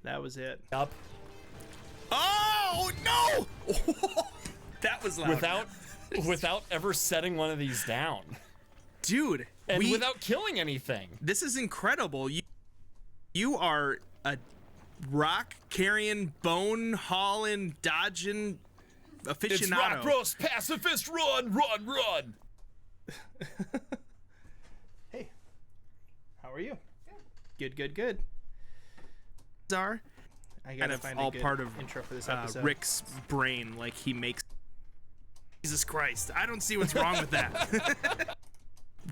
That was it. Up. Oh, no! That was loud. Without ever setting one of these down. Dude. And without killing anything. This is incredible. You are a rock-carrying, bone-hauling, dodging aficionado. It's Rock Bros Pacifist. Run. Hey, how are you? Good. Czar. I gotta Kind find of all a good part of intro for this episode. Rick's brain, like he makes. Jesus Christ! I don't see what's wrong with that.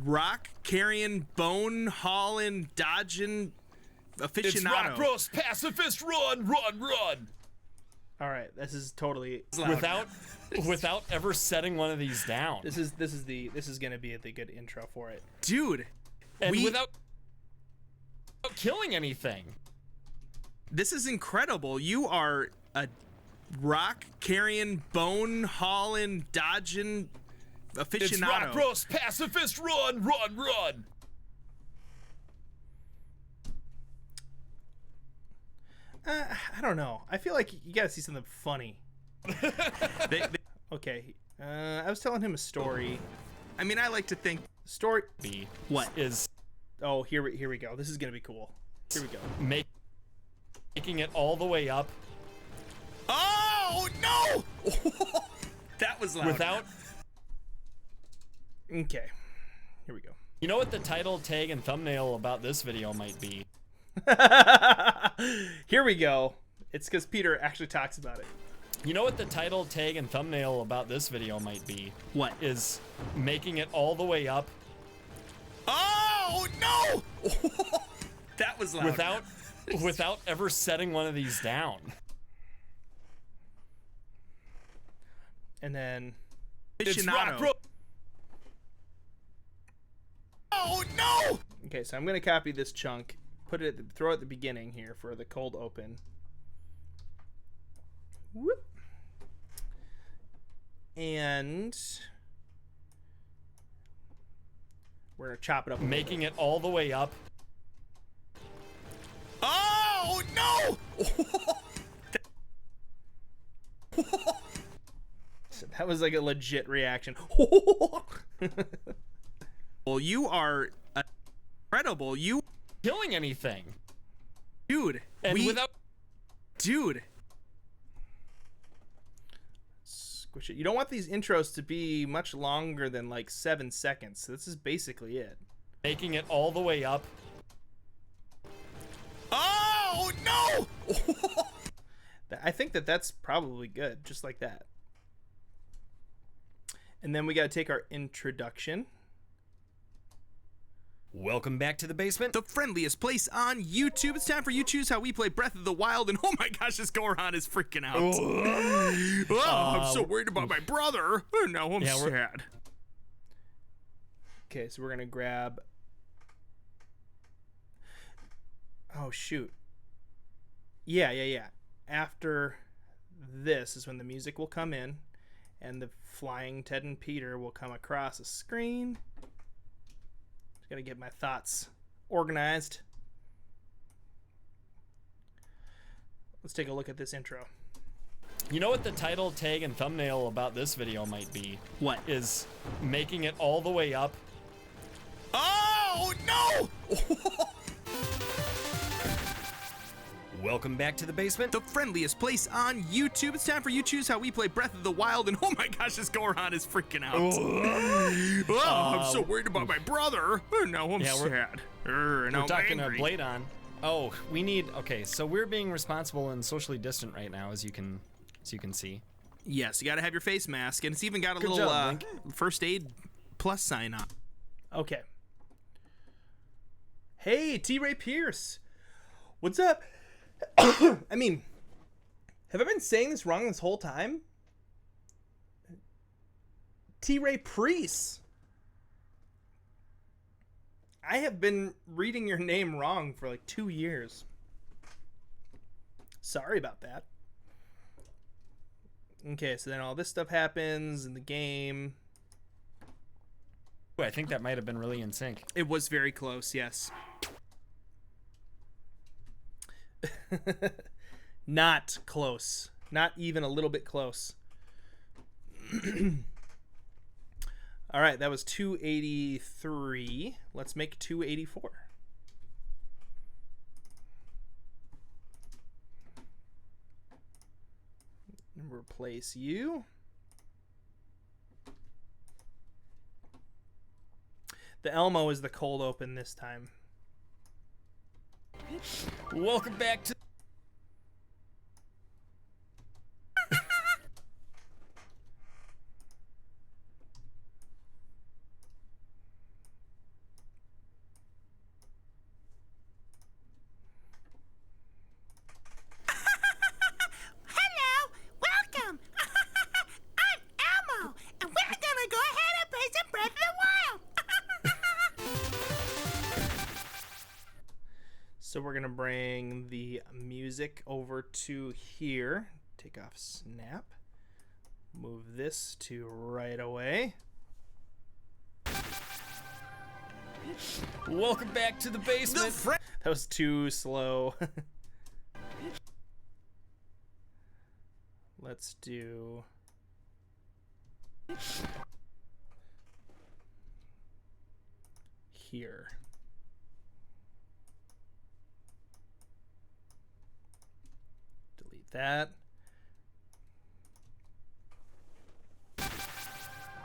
Rock carrying, bone hauling, dodging aficionado. It's Rock Bros Pacifist. Run. All right, this is totally Without ever setting one of these down. This is gonna be the good intro for it, dude. And without killing anything. This is incredible. You are a rock carrying, bone hauling, dodging aficionado. It's Rock Bros Pacifist. Run. I don't know. I feel like you gotta see something funny. Okay. I was telling him a story. I mean, I like to think Story. what is? Oh, here we go. This is gonna be cool. Here we go. Making it all the way up. Oh no! That was loud. Okay. Here we go. You know what the title, tag, and thumbnail about this video might be? Here we go. It's because Peter actually talks about it. You know what the title, tag, and thumbnail about this video might be? What? Is making it all the way up. Oh no! That was loud. Without ever setting one of these down. And then It's Rock Bros. Oh no! okay, so I'm gonna copy this chunk, throw it at the beginning here for the cold open. Whoop. And we're gonna chop it up. Making it all the way up. Oh no! So that was like a legit reaction. Well, you are incredible. You Killing anything. dude. And dude. Squish it. You don't want these intros to be much longer than like 7 seconds. So this is basically it. Making it all the way up. Oh no! I think that's probably good, just like that. And then we got to take our introduction. Welcome back to the basement. The friendliest place on YouTube. It's time for You Choose How We Play Breath of the Wild. And oh my gosh, this Goron is freaking out. I'm so worried about my brother. Oh, now I'm sad. Okay, so we're going to grab... Oh, shoot. Yeah. After this is when the music will come in, and the flying Ted and Peter will come across the screen. Gotta get my thoughts organized. Let's take a look at this intro. You know what the title, tag, and thumbnail about this video might be? What? Is making it all the way up. Oh, no! Welcome back to the basement. The friendliest place on YouTube. It's time for You Choose How We Play Breath of the Wild, and oh my gosh, this Goron is freaking out. I'm so worried about my brother. Now I'm sad. We're talking to Blade on. Oh, we need. Okay, so we're being responsible and socially distant right now, as you can see. Yes, you got to have your face mask, and it's even got a Good little job, Link. first aid plus sign on. Okay. Hey, T-Ray Pierce. What's up? I mean, have I been saying this wrong this whole time? T-Ray Priest. I have been reading your name wrong for like 2 years. Sorry about that. Okay, so then all this stuff happens in the game. Ooh, I think that might have been really in sync. It was very close, yes. Not close. Not even a little bit close. All right, that was 283. Let's make 284. And replace you. The Elmo is the cold open this time. Welcome back to. Hello, welcome. I'm Elmo, and we're gonna go ahead and play some Breath of the Wild. So we're gonna bring the music over to here. Take off snap. Move this to right away. Welcome back to the basement. That was too slow. Let's do here. Delete that.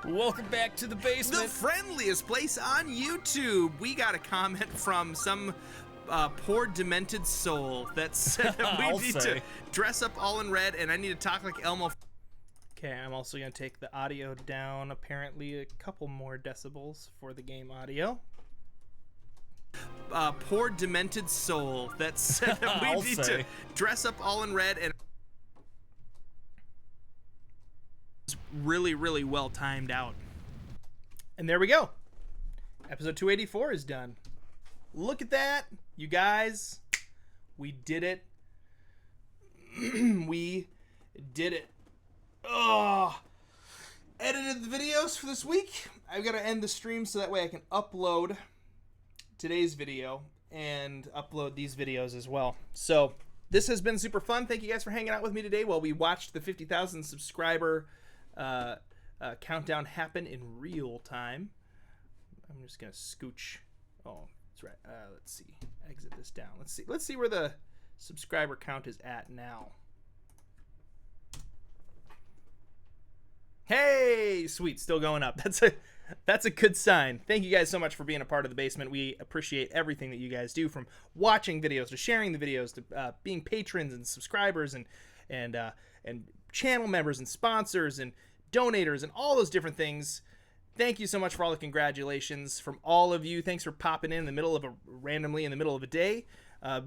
Welcome back to the The basement. friendliest place on YouTube. We got a comment from some poor demented soul that said that we I'll need say. to dress up all in red, and I need to talk like Elmo. Okay, I'm also going to take the audio down apparently a couple more decibels for the game audio. Poor demented soul that said that we I'll need to say. dress up all in red, and it's really, really well timed out. And there we go. Episode 284 is done. Look at that, you guys. We did it. We did it. Oh, edited the videos for this week. I've got to end the stream so that way I can upload today's video and upload these videos as well. So this has been super fun. Thank you guys for hanging out with me today while we watched the 50,000 subscriber countdown happen in real time. I'm just gonna scooch. Oh, that's right. Let's see. Exit this down. Let's see where the subscriber count is at now. Hey, sweet, still going up. That's a good sign. Thank you guys so much for being a part of the basement. We appreciate everything that you guys do, from watching videos to sharing the videos to being patrons and subscribers and channel members and sponsors and donators and all those different things. Thank you so much for all the congratulations from all of you. Thanks for popping in the middle of randomly in the middle of a day.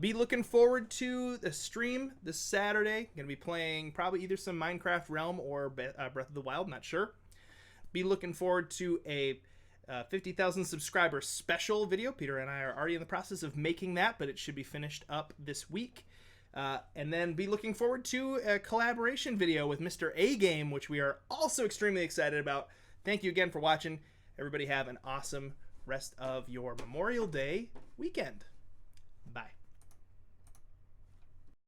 Be looking forward to the stream this Saturday. Going to be playing probably either some Minecraft Realm or Breath of the Wild. Not sure. Be looking forward to a 50,000 subscriber special video. Peter and I are already in the process of making that, but it should be finished up this week. And then be looking forward to a collaboration video with Mr. A Game, which we are also extremely excited about. Thank you again for watching. Everybody have an awesome rest of your Memorial Day weekend.